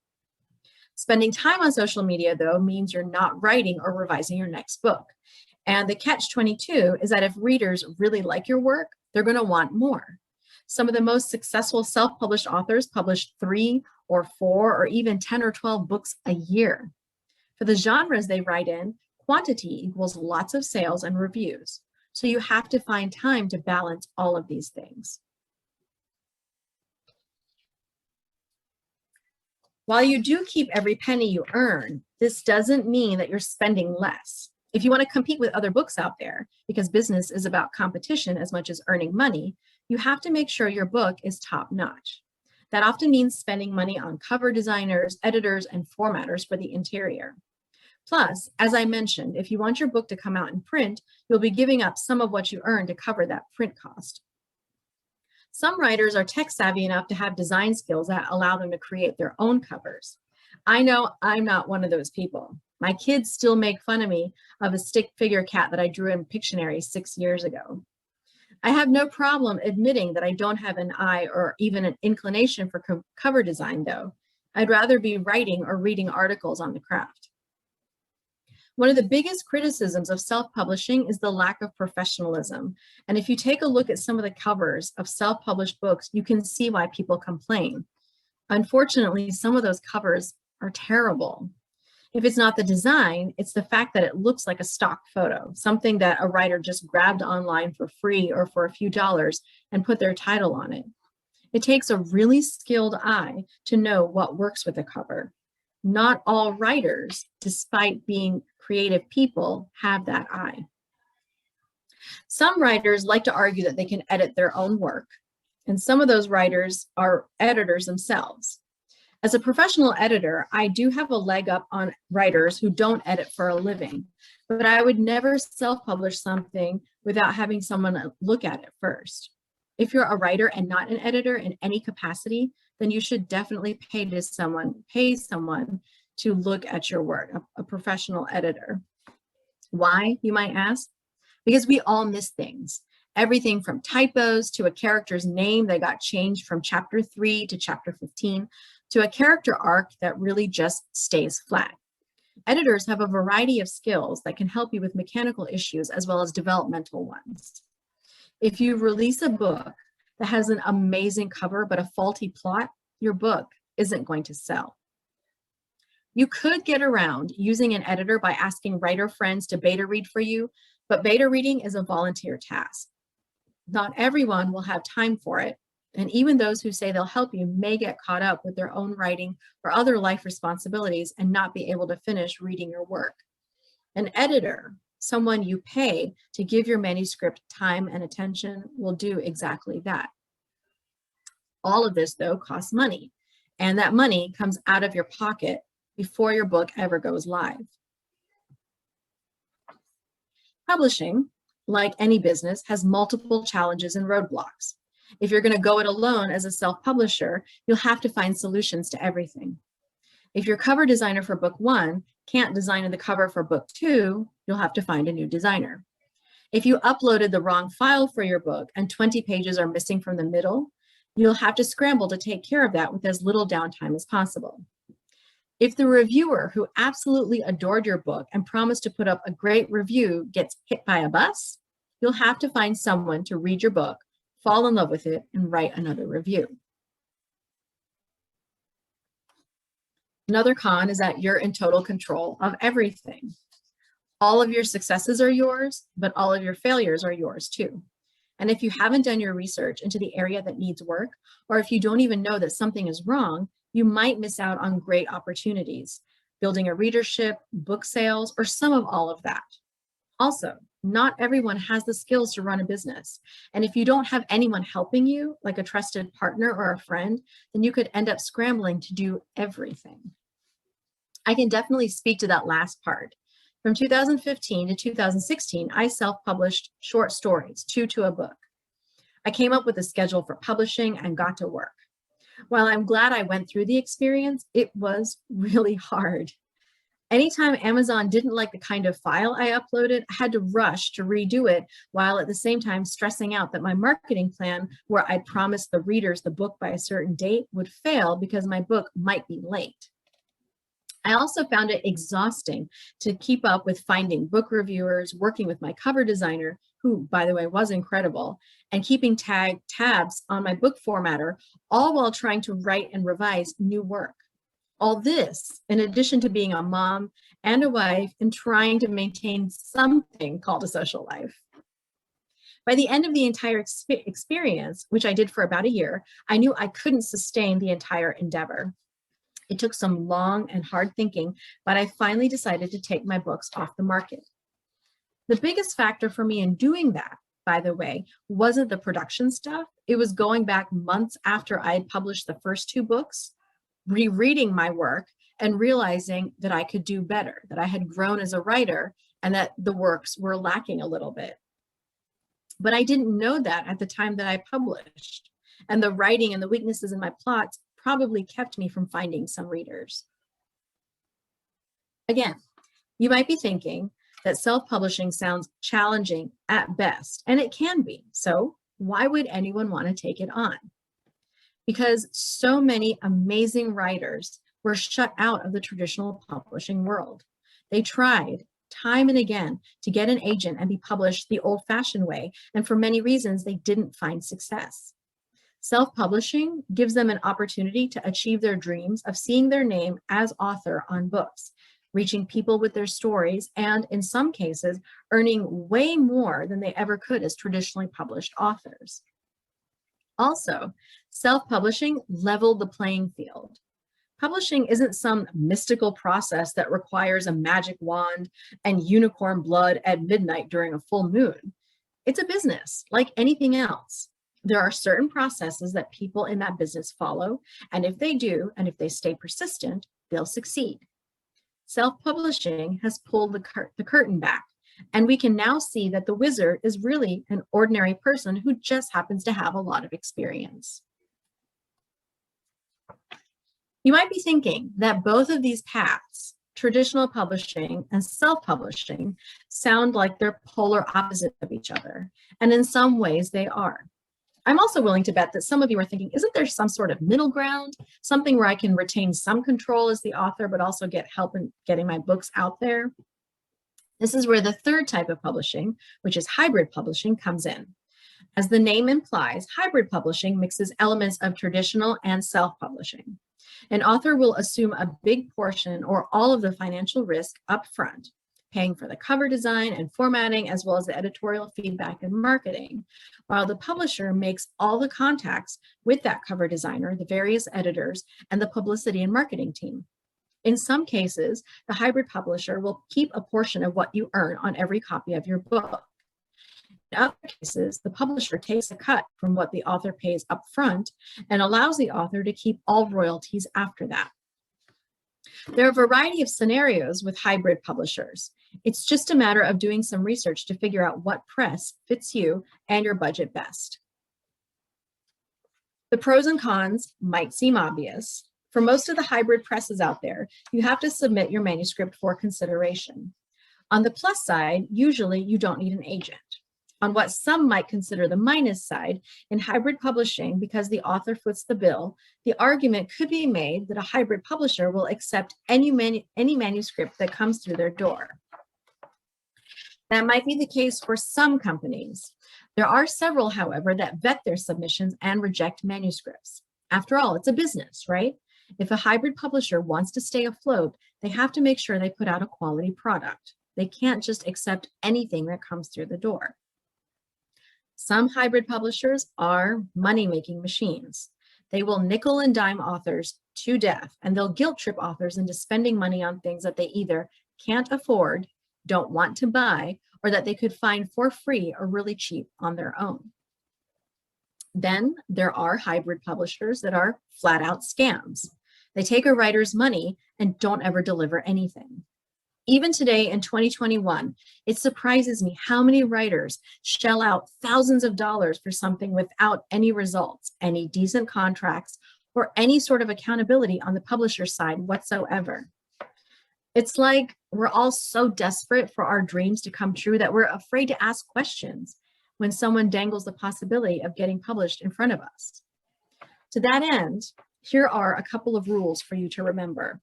Spending time on social media, though, means you're not writing or revising your next book. And the catch-22 is that if readers really like your work, they're going to want more. Some of the most successful self-published authors publish 3 or 4 or even 10 or 12 books a year. For the genres they write in, quantity equals lots of sales and reviews. So you have to find time to balance all of these things. While you do keep every penny you earn, this doesn't mean that you're spending less. If you want to compete with other books out there, because business is about competition as much as earning money, you have to make sure your book is top-notch. That often means spending money on cover designers, editors, and formatters for the interior. Plus, as I mentioned, if you want your book to come out in print, you'll be giving up some of what you earn to cover that print cost. Some writers are tech savvy enough to have design skills that allow them to create their own covers. I know I'm not one of those people. My kids still make fun of me of a stick figure cat that I drew in Pictionary 6 years ago. I have no problem admitting that I don't have an eye or even an inclination for cover design, though. I'd rather be writing or reading articles on the craft. One of the biggest criticisms of self-publishing is the lack of professionalism. And if you take a look at some of the covers of self-published books, you can see why people complain. Unfortunately, some of those covers are terrible. If it's not the design, it's the fact that it looks like a stock photo, something that a writer just grabbed online for free or for a few dollars and put their title on it. It takes a really skilled eye to know what works with a cover. Not all writers, despite being creative people, have that eye. Some writers like to argue that they can edit their own work, and some of those writers are editors themselves. As a professional editor, I do have a leg up on writers who don't edit for a living, but I would never self-publish something without having someone look at it first. If you're a writer and not an editor in any capacity, then you should definitely pay someone to look at your work, a professional editor. Why, you might ask? Because we all miss things. Everything from typos to a character's name that got changed from chapter 3 to chapter 15, to a character arc that really just stays flat. Editors have a variety of skills that can help you with mechanical issues as well as developmental ones. If you release a book that has an amazing cover but a faulty plot, your book isn't going to sell. You could get around using an editor by asking writer friends to beta read for you, but beta reading is a volunteer task. Not everyone will have time for it, and even those who say they'll help you may get caught up with their own writing or other life responsibilities and not be able to finish reading your work. An editor, someone you pay to give your manuscript time and attention, will do exactly that. All of this, though, costs money, and that money comes out of your pocket before your book ever goes live. Publishing, like any business, has multiple challenges and roadblocks. If you're going to go it alone as a self-publisher, you'll have to find solutions to everything. If your cover designer for book 1 can't design the cover for book 2, you'll have to find a new designer. If you uploaded the wrong file for your book and 20 pages are missing from the middle, you'll have to scramble to take care of that with as little downtime as possible. If the reviewer who absolutely adored your book and promised to put up a great review gets hit by a bus, you'll have to find someone to read your book, fall in love with it, and write another review. Another con is that you're in total control of everything. All of your successes are yours, but all of your failures are yours too. And if you haven't done your research into the area that needs work, or if you don't even know that something is wrong, you might miss out on great opportunities, building a readership, book sales, or some of all of that. Also, not everyone has the skills to run a business. And if you don't have anyone helping you, like a trusted partner or a friend, then you could end up scrambling to do everything. I can definitely speak to that last part. From 2015 to 2016, I self-published short stories, 2 to a book. I came up with a schedule for publishing and got to work. While I'm glad I went through the experience, it was really hard. Anytime Amazon didn't like the kind of file I uploaded, I had to rush to redo it, while at the same time stressing out that my marketing plan, where I promised the readers the book by a certain date, would fail because my book might be late. I also found it exhausting to keep up with finding book reviewers, working with my cover designer, who, by the way, was incredible, and keeping tabs on my book formatter, all while trying to write and revise new work. All this, in addition to being a mom and a wife and trying to maintain something called a social life. By the end of the entire experience, which I did for about a year, I knew I couldn't sustain the entire endeavor. It took some long and hard thinking, but I finally decided to take my books off the market. The biggest factor for me in doing that, by the way, wasn't the production stuff. It was going back months after I had published the first 2 books, rereading my work and realizing that I could do better, that I had grown as a writer and that the works were lacking a little bit. But I didn't know that at the time that I published, and the writing and the weaknesses in my plots probably kept me from finding some readers. Again, you might be thinking that self-publishing sounds challenging at best, and it can be. So why would anyone want to take it on? Because so many amazing writers were shut out of the traditional publishing world. They tried time and again to get an agent and be published the old-fashioned way, and for many reasons, they didn't find success. Self-publishing gives them an opportunity to achieve their dreams of seeing their name as author on books, reaching people with their stories, and in some cases, earning way more than they ever could as traditionally published authors. Also, self-publishing leveled the playing field. Publishing isn't some mystical process that requires a magic wand and unicorn blood at midnight during a full moon. It's a business like anything else. There are certain processes that people in that business follow, and if they do, and if they stay persistent, they'll succeed. Self-publishing has pulled the curtain back, and we can now see that the wizard is really an ordinary person who just happens to have a lot of experience. You might be thinking that both of these paths, traditional publishing and self-publishing, sound like they're polar opposite of each other, and in some ways they are. I'm also willing to bet that some of you are thinking, isn't there some sort of middle ground, something where I can retain some control as the author, but also get help in getting my books out there? This is where the third type of publishing, which is hybrid publishing, comes in. As the name implies, hybrid publishing mixes elements of traditional and self-publishing. An author will assume a big portion or all of the financial risk up front, paying for the cover design and formatting, as well as the editorial feedback and marketing, while the publisher makes all the contacts with that cover designer, the various editors, and the publicity and marketing team. In some cases, the hybrid publisher will keep a portion of what you earn on every copy of your book. In other cases, the publisher takes a cut from what the author pays up front and allows the author to keep all royalties after that. There are a variety of scenarios with hybrid publishers. It's just a matter of doing some research to figure out what press fits you and your budget best. The pros and cons might seem obvious. For most of the hybrid presses out there, you have to submit your manuscript for consideration. On the plus side, usually you don't need an agent. On what some might consider the minus side, in hybrid publishing, because the author foots the bill, the argument could be made that a hybrid publisher will accept any manuscript that comes through their door. That might be the case for some companies. There are several, however, that vet their submissions and reject manuscripts. After all, it's a business, right? If a hybrid publisher wants to stay afloat, they have to make sure they put out a quality product. They can't just accept anything that comes through the door. Some hybrid publishers are money-making machines. They will nickel and dime authors to death, and they'll guilt trip authors into spending money on things that they either can't afford, don't want to buy, or that they could find for free or really cheap on their own. Then there are hybrid publishers that are flat out scams. They take a writer's money and don't ever deliver anything. Even today in 2021, it surprises me how many writers shell out thousands of dollars for something without any results, any decent contracts, or any sort of accountability on the publisher's side whatsoever. It's like we're all so desperate for our dreams to come true that we're afraid to ask questions when someone dangles the possibility of getting published in front of us. To that end, here are a couple of rules for you to remember.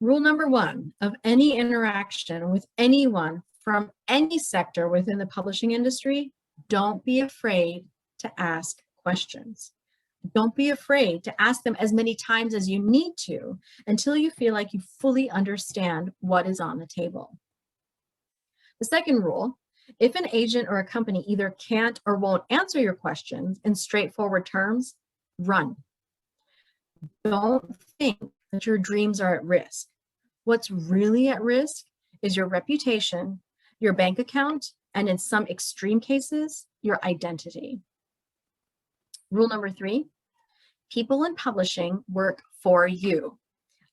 Rule number one of any interaction with anyone from any sector within the publishing industry, don't be afraid to ask questions. Don't be afraid to ask them as many times as you need to until you feel like you fully understand what is on the table. The second rule, if an agent or a company either can't or won't answer your questions in straightforward terms, run. Don't think that your dreams are at risk. What's really at risk is your reputation, your bank account, and in some extreme cases, your identity. Rule number three, people in publishing work for you.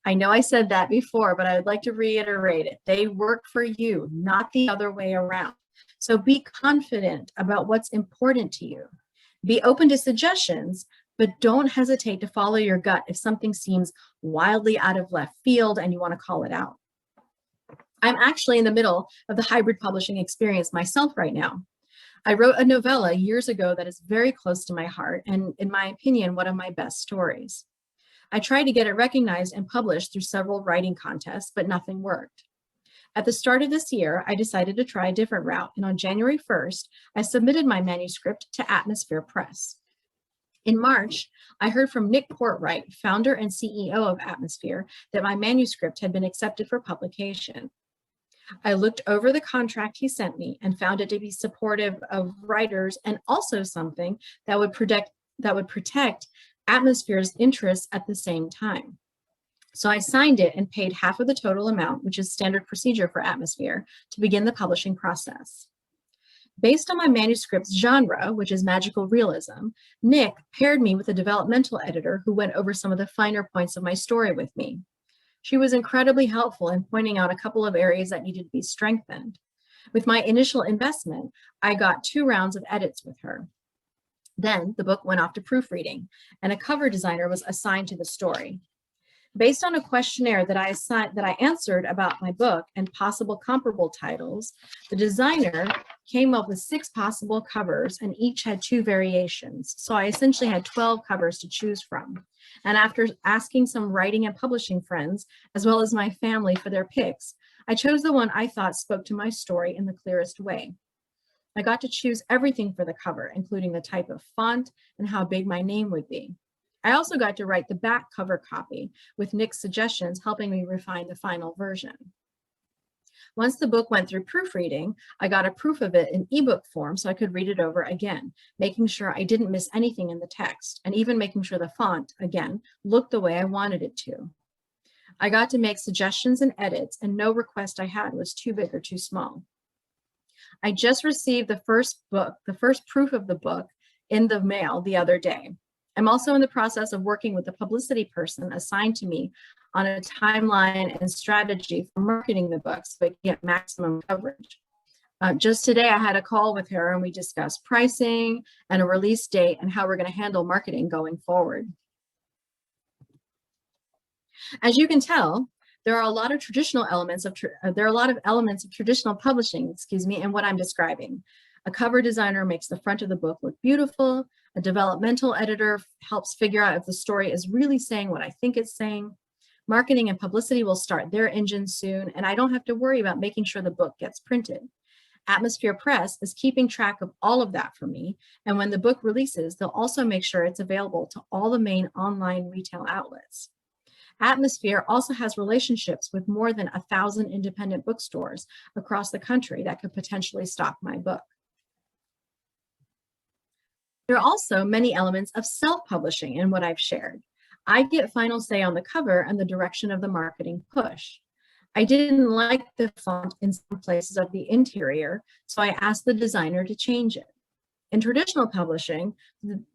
I know I said that before, but I would like to reiterate it. They work for you, not the other way around. So be confident about what's important to you. Be open to suggestions, but don't hesitate to follow your gut if something seems wildly out of left field and you want to call it out. I'm actually in the middle of the hybrid publishing experience myself right now. I wrote a novella years ago that is very close to my heart and, in my opinion, one of my best stories. I tried to get it recognized and published through several writing contests, but nothing worked. At the start of this year, I decided to try a different route, and on January 1st, I submitted my manuscript to Atmosphere Press. In March, I heard from Nick Portwright, founder and CEO of Atmosphere, that my manuscript had been accepted for publication. I looked over the contract he sent me and found it to be supportive of writers and also something that would protect Atmosphere's interests at the same time. So I signed it and paid half of the total amount, which is standard procedure for Atmosphere, to begin the publishing process. Based on my manuscript's genre, which is magical realism, Nick paired me with a developmental editor who went over some of the finer points of my story with me. She was incredibly helpful in pointing out a couple of areas that needed to be strengthened. With my initial investment, I got 2 rounds of edits with her. Then the book went off to proofreading, and a cover designer was assigned to the story. Based on a questionnaire that I answered about my book and possible comparable titles, the designer came up with 6 possible covers, and each had 2 variations. So I essentially had 12 covers to choose from. And after asking some writing and publishing friends, as well as my family for their picks, I chose the one I thought spoke to my story in the clearest way. I got to choose everything for the cover, including the type of font and how big my name would be. I also got to write the back cover copy with Nick's suggestions, helping me refine the final version. Once the book went through proofreading, I got a proof of it in ebook form so I could read it over again, making sure I didn't miss anything in the text, and even making sure the font, again, looked the way I wanted it to. I got to make suggestions and edits, and no request I had was too big or too small. I just received the first proof of the book in the mail the other day. I'm also in the process of working with the publicity person assigned to me on a timeline and strategy for marketing the book so it can get maximum coverage. Just today, I had a call with her and we discussed pricing and a release date and how we're going to handle marketing going forward. As you can tell, there are a lot of elements of traditional publishing, in what I'm describing. A cover designer makes the front of the book look beautiful. A developmental editor helps figure out if the story is really saying what I think it's saying. Marketing and publicity will start their engine soon, and I don't have to worry about making sure the book gets printed. Atmosphere Press is keeping track of all of that for me, and when the book releases, they'll also make sure it's available to all the main online retail outlets. Atmosphere also has relationships with more than 1,000 independent bookstores across the country that could potentially stock my book. There are also many elements of self-publishing in what I've shared. I get final say on the cover and the direction of the marketing push. I didn't like the font in some places of the interior, so I asked the designer to change it. In traditional publishing,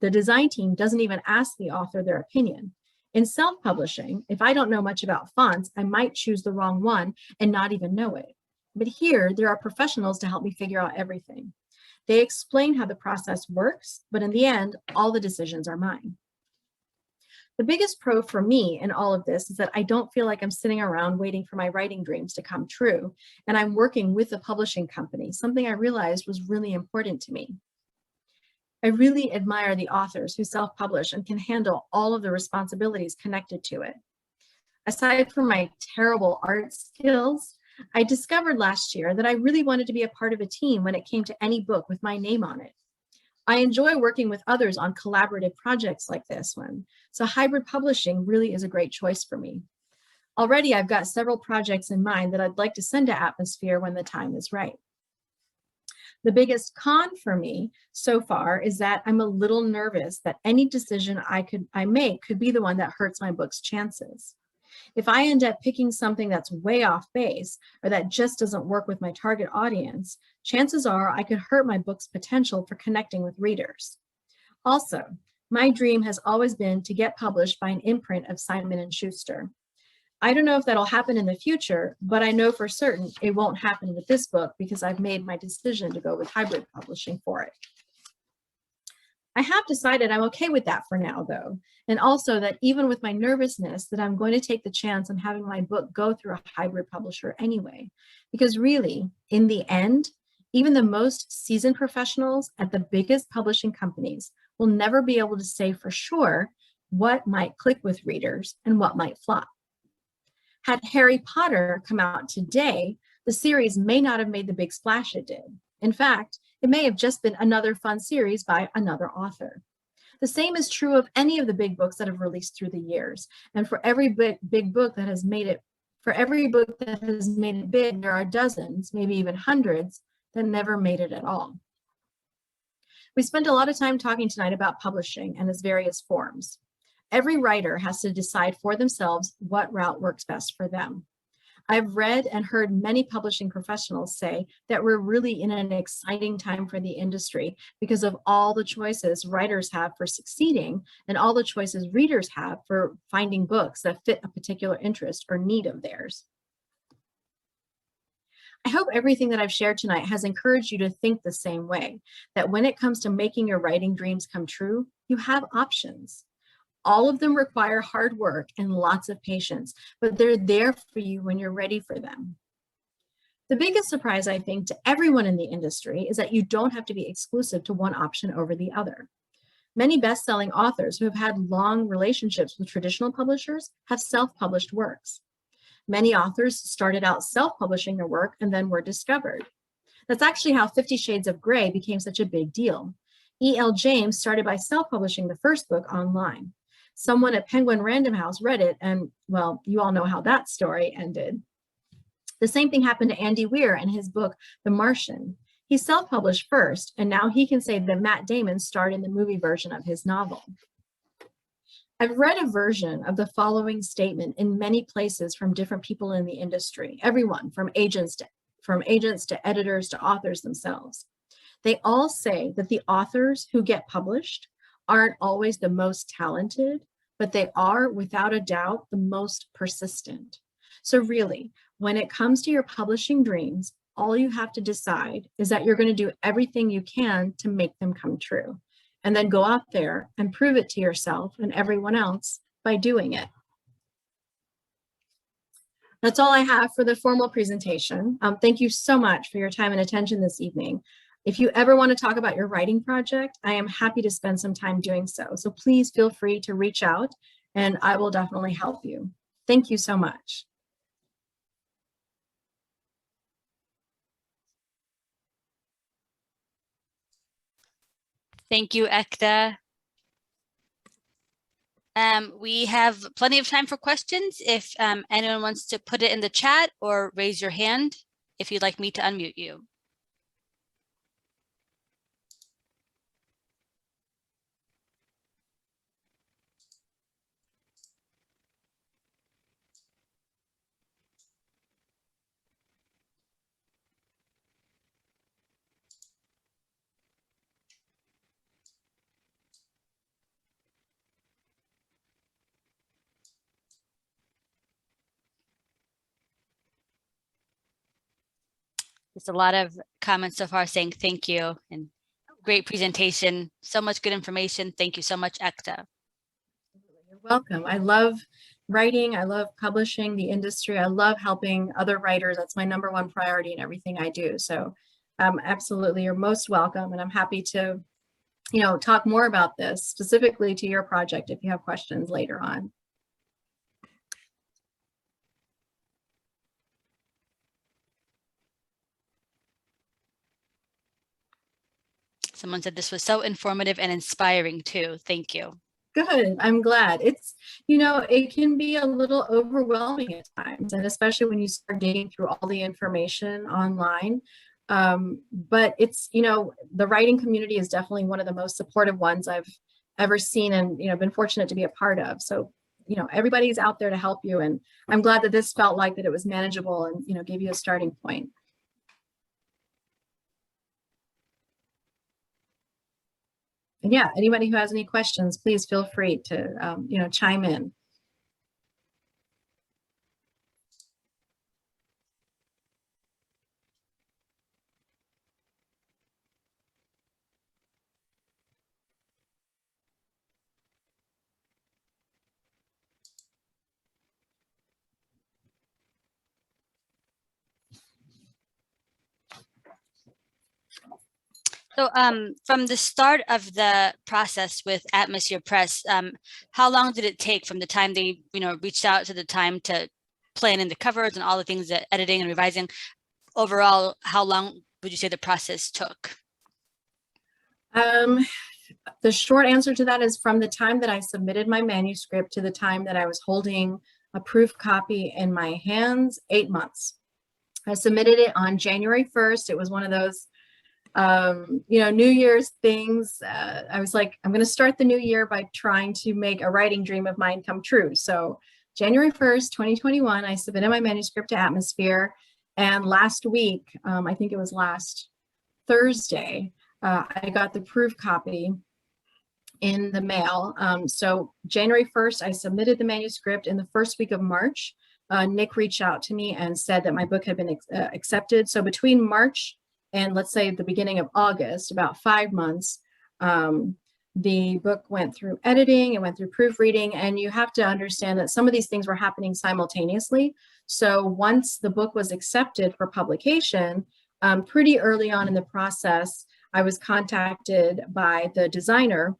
the design team doesn't even ask the author their opinion. In self-publishing, if I don't know much about fonts, I might choose the wrong one and not even know it. But here, there are professionals to help me figure out everything. They explain how the process works, but in the end, all the decisions are mine. The biggest pro for me in all of this is that I don't feel like I'm sitting around waiting for my writing dreams to come true, and I'm working with a publishing company, something I realized was really important to me. I really admire the authors who self-publish and can handle all of the responsibilities connected to it. Aside from my terrible art skills, I discovered last year that I really wanted to be a part of a team when it came to any book with my name on it. I enjoy working with others on collaborative projects like this one, so hybrid publishing really is a great choice for me. Already, I've got several projects in mind that I'd like to send to Atmosphere when the time is right. The biggest con for me so far is that I'm a little nervous that any decision I make could be the one that hurts my book's chances. If I end up picking something that's way off base or that just doesn't work with my target audience, chances are I could hurt my book's potential for connecting with readers. Also, my dream has always been to get published by an imprint of Simon & Schuster. I don't know if that'll happen in the future, but I know for certain it won't happen with this book because I've made my decision to go with hybrid publishing for it. I have decided I'm okay with that for now, though, and also that even with my nervousness, that I'm going to take the chance on having my book go through a hybrid publisher anyway, because really, in the end, even the most seasoned professionals at the biggest publishing companies will never be able to say for sure what might click with readers and what might flop. Had Harry Potter come out today, the series may not have made the big splash it did. In fact, it may have just been another fun series by another author. The same is true of any of the big books that have released through the years. And for every big book that has made it, big, there are dozens, maybe even hundreds, that never made it at all. We spent a lot of time talking tonight about publishing and its various forms. Every writer has to decide for themselves what route works best for them. I've read and heard many publishing professionals say that we're really in an exciting time for the industry because of all the choices writers have for succeeding and all the choices readers have for finding books that fit a particular interest or need of theirs. I hope everything that I've shared tonight has encouraged you to think the same way, that when it comes to making your writing dreams come true, you have options. All of them require hard work and lots of patience, but they're there for you when you're ready for them. The biggest surprise, I think, to everyone in the industry is that you don't have to be exclusive to one option over the other. Many best-selling authors who have had long relationships with traditional publishers have self-published works. Many authors started out self-publishing their work and then were discovered. That's actually how 50 Shades of Grey became such a big deal. E.L. James started by self-publishing the first book online. Someone at Penguin Random House read it, and well, you all know how that story ended. The same thing happened to Andy Weir and his book, The Martian. He self-published first, and now he can say that Matt Damon starred in the movie version of his novel. I've read a version of the following statement in many places from different people in the industry, everyone from agents to editors to authors themselves. They all say that the authors who get published aren't always the most talented, but they are without a doubt the most persistent. So really, when it comes to your publishing dreams, all you have to decide is that you're going to do everything you can to make them come true, and then go out there and prove it to yourself and everyone else by doing it. That's all I have for the formal presentation. Thank you so much for your time and attention this evening. If you ever want to talk about your writing project, I am happy to spend some time doing so. So please feel free to reach out and I will definitely help you. Thank you so much. Thank you, Ekta. We have plenty of time for questions if anyone wants to put it in the chat or raise your hand if you'd like me to unmute you. Just a lot of comments so far saying thank you and great presentation. So much good information. Thank you so much, Ekta. You're welcome. I love writing. I love publishing, the industry. I love helping other writers. That's my number one priority in everything I do. So absolutely, you're most welcome. And I'm happy to, talk more about this specifically to your project if you have questions later on. Someone said this was so informative and inspiring too. Thank you. Good. I'm glad. It can be a little overwhelming at times, and especially when you start digging through all the information online. But the writing community is definitely one of the most supportive ones I've ever seen and, been fortunate to be a part of. So, everybody's out there to help you. And I'm glad that this felt like that it was manageable and, gave you a starting point. And yeah, anybody who has any questions, please feel free to, chime in. So from the start of the process with Atmosphere Press, how long did it take from the time they, reached out to the time to plan in the covers and all the things that editing and revising? Overall, how long would you say the process took? The short answer to that is from the time that I submitted my manuscript to the time that I was holding a proof copy in my hands, 8 months. I submitted it on January 1st. It was one of those New Year's things. I was like, I'm going to start the new year by trying to make a writing dream of mine come true. So January 1st, 2021, I submitted my manuscript to Atmosphere. And last week, I think it was last Thursday, I got the proof copy in the mail. So January 1st, I submitted the manuscript. In the first week of March, Nick reached out to me and said that my book had been accepted. So between March and let's say the beginning of August, about 5 months, the book went through editing, it went through proofreading, and you have to understand that some of these things were happening simultaneously. So once the book was accepted for publication, pretty early on in the process, I was contacted by the designer,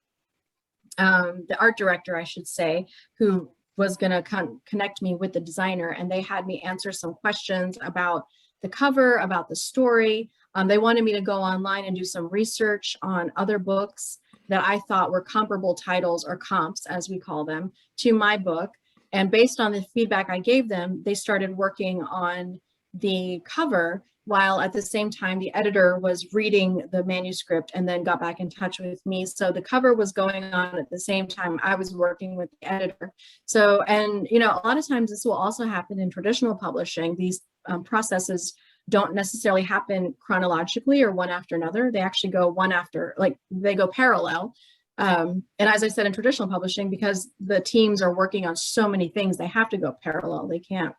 the art director, I should say, who was going to connect me with the designer, and they had me answer some questions about the cover, about the story. They wanted me to go online and do some research on other books that I thought were comparable titles, or comps, as we call them, to my book. And based on the feedback I gave them, they started working on the cover, while at the same time the editor was reading the manuscript and then got back in touch with me. So the cover was going on at the same time I was working with the editor. So, and a lot of times this will also happen in traditional publishing. These processes don't necessarily happen chronologically or one after another. They actually go one after, like they go parallel. And as I said, in traditional publishing, because the teams are working on so many things, they have to go parallel. They can't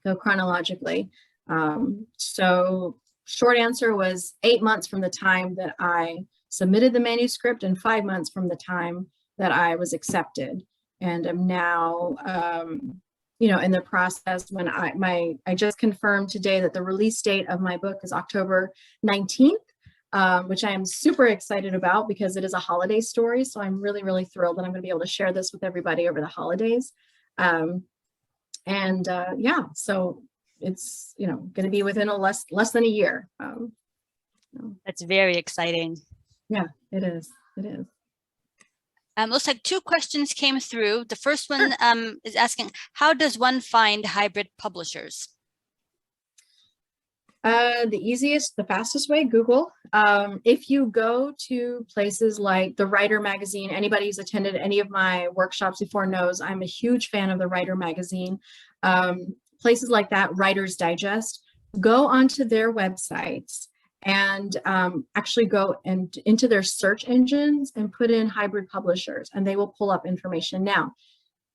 go chronologically. So short answer was 8 months from the time that I submitted the manuscript and 5 months from the time that I was accepted. And I'm now, in the process when I just confirmed today that the release date of my book is October 19th, which I am super excited about because it is a holiday story. So I'm really, really thrilled that I'm going to be able to share this with everybody over the holidays. Yeah, so it's, going to be within less than a year. That's very exciting. Yeah, it is. It is. Looks like 2 questions came through. The first one is asking, how does one find hybrid publishers? The easiest, the fastest way, Google. If you go to places like the Writer magazine, anybody who's attended any of my workshops before knows I'm a huge fan of the Writer magazine. Places like that, Writer's Digest, go onto their websites and actually go into their search engines and put in hybrid publishers, and they will pull up information. Now,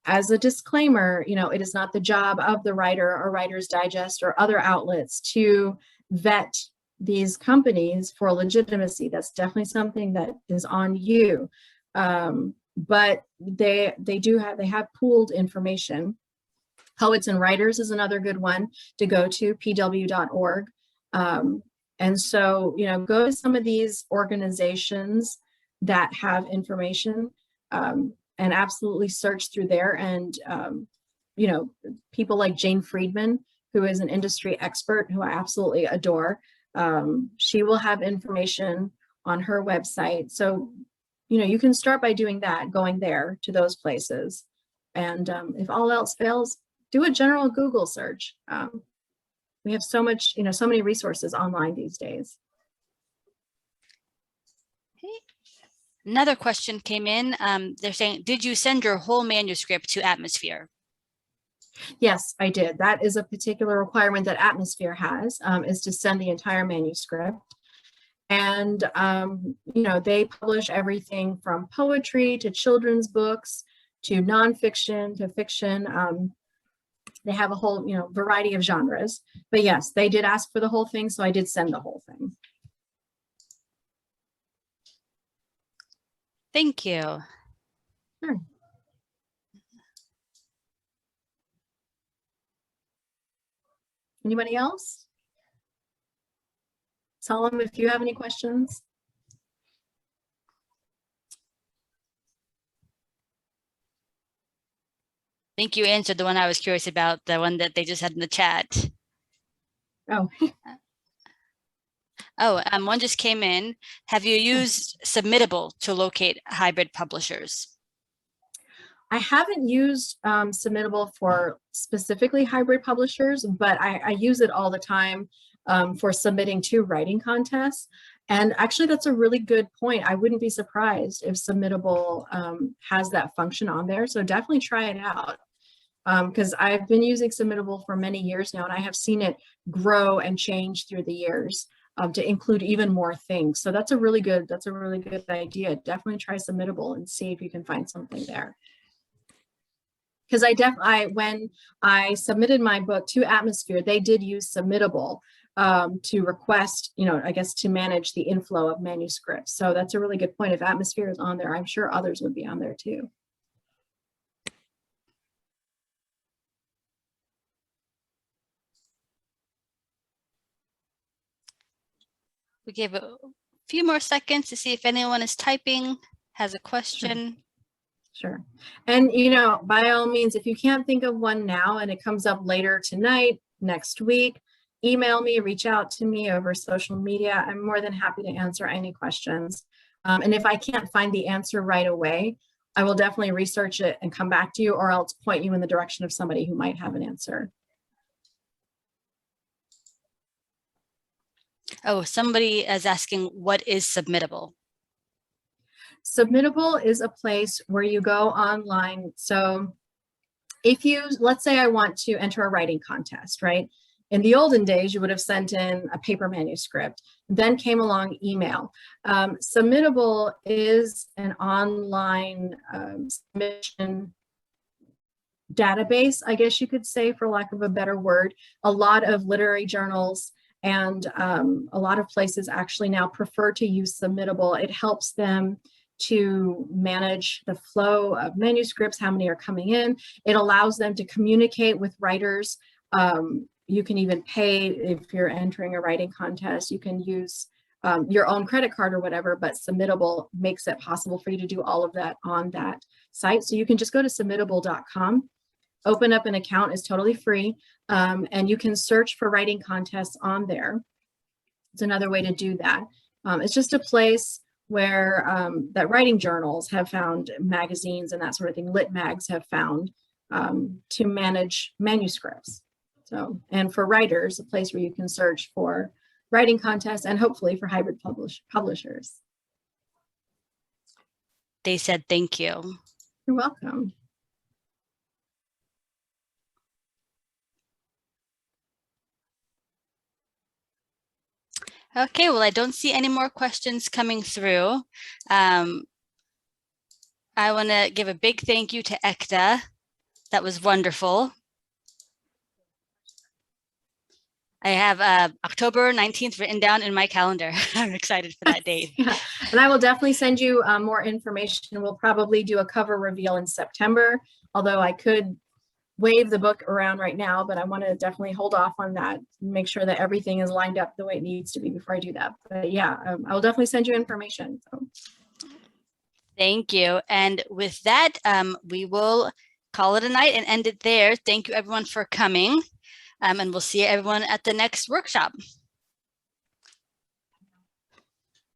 as a disclaimer, it is not the job of the Writer or Writer's Digest or other outlets to vet these companies for legitimacy. That's definitely something that is on you. But they have pooled information. Poets and Writers is another good one to go to, pw.org. And so, go to some of these organizations that have information, and absolutely search through there. And, people like Jane Friedman, who is an industry expert who I absolutely adore. She will have information on her website. So, you can start by doing that, going there to those places. And if all else fails, do a general Google search. We have so much, so many resources online these days. Another question came in. They're saying, did you send your whole manuscript to Atmosphere? Yes, I did. That is a particular requirement that Atmosphere has, is to send the entire manuscript. And, they publish everything from poetry to children's books to nonfiction to fiction. They have a whole, variety of genres. But yes, they did ask for the whole thing, so I did send the whole thing. Thank you. Sure. Anybody else? Solomon, if you have any questions. I think you answered the one I was curious about, the one that they just had in the chat. Oh. One just came in. Have you used Submittable to locate hybrid publishers? I haven't used Submittable for specifically hybrid publishers, but I use it all the time for submitting to writing contests. And actually, that's a really good point. I wouldn't be surprised if Submittable has that function on there. So definitely try it out. Because I've been using Submittable for many years now, and I have seen it grow and change through the years to include even more things. So that's a really good idea. Definitely try Submittable and see if you can find something there. Because when I submitted my book to Atmosphere, they did use Submittable to request, I guess, to manage the inflow of manuscripts. So that's a really good point. If Atmosphere is on there, I'm sure others would be on there too. We give a few more seconds to see if anyone is typing, has a question. Sure. And, by all means, if you can't think of one now and it comes up later tonight, next week, email me, reach out to me over social media. I'm more than happy to answer any questions. And if I can't find the answer right away, I will definitely research it and come back to you, or else point you in the direction of somebody who might have an answer. Oh, somebody is asking, what is Submittable? Submittable is a place where you go online. So if let's say I want to enter a writing contest, right? In the olden days, you would have sent in a paper manuscript, then came along email. Submittable is an online submission database, I guess you could say, for lack of a better word. A lot of literary journals and a lot of places actually now prefer to use Submittable. It helps them to manage the flow of manuscripts, how many are coming in. It allows them to communicate with writers. You can even pay if you're entering a writing contest. You can use your own credit card or whatever, but Submittable makes it possible for you to do all of that on that site. So you can just go to submittable.com. Open up an account, is totally free, and you can search for writing contests on there. It's another way to do that. It's just a place where that writing journals have found magazines and that sort of thing. Lit mags have found to manage manuscripts. So, and for writers, a place where you can search for writing contests and hopefully for hybrid publishers. They said thank you. You're welcome. Okay, well, I don't see any more questions coming through. I want to give a big thank you to Ekta. That was wonderful. I have October 19th written down in my calendar. I'm excited for that date. Yeah. And I will definitely send you more information. We'll probably do a cover reveal in September, although I could wave the book around right now, but I want to definitely hold off on that, make sure that everything is lined up the way it needs to be before I do that. But yeah, I will definitely send you information. So. Thank you. And with that, we will call it a night and end it there. Thank you everyone for coming. And we'll see everyone at the next workshop.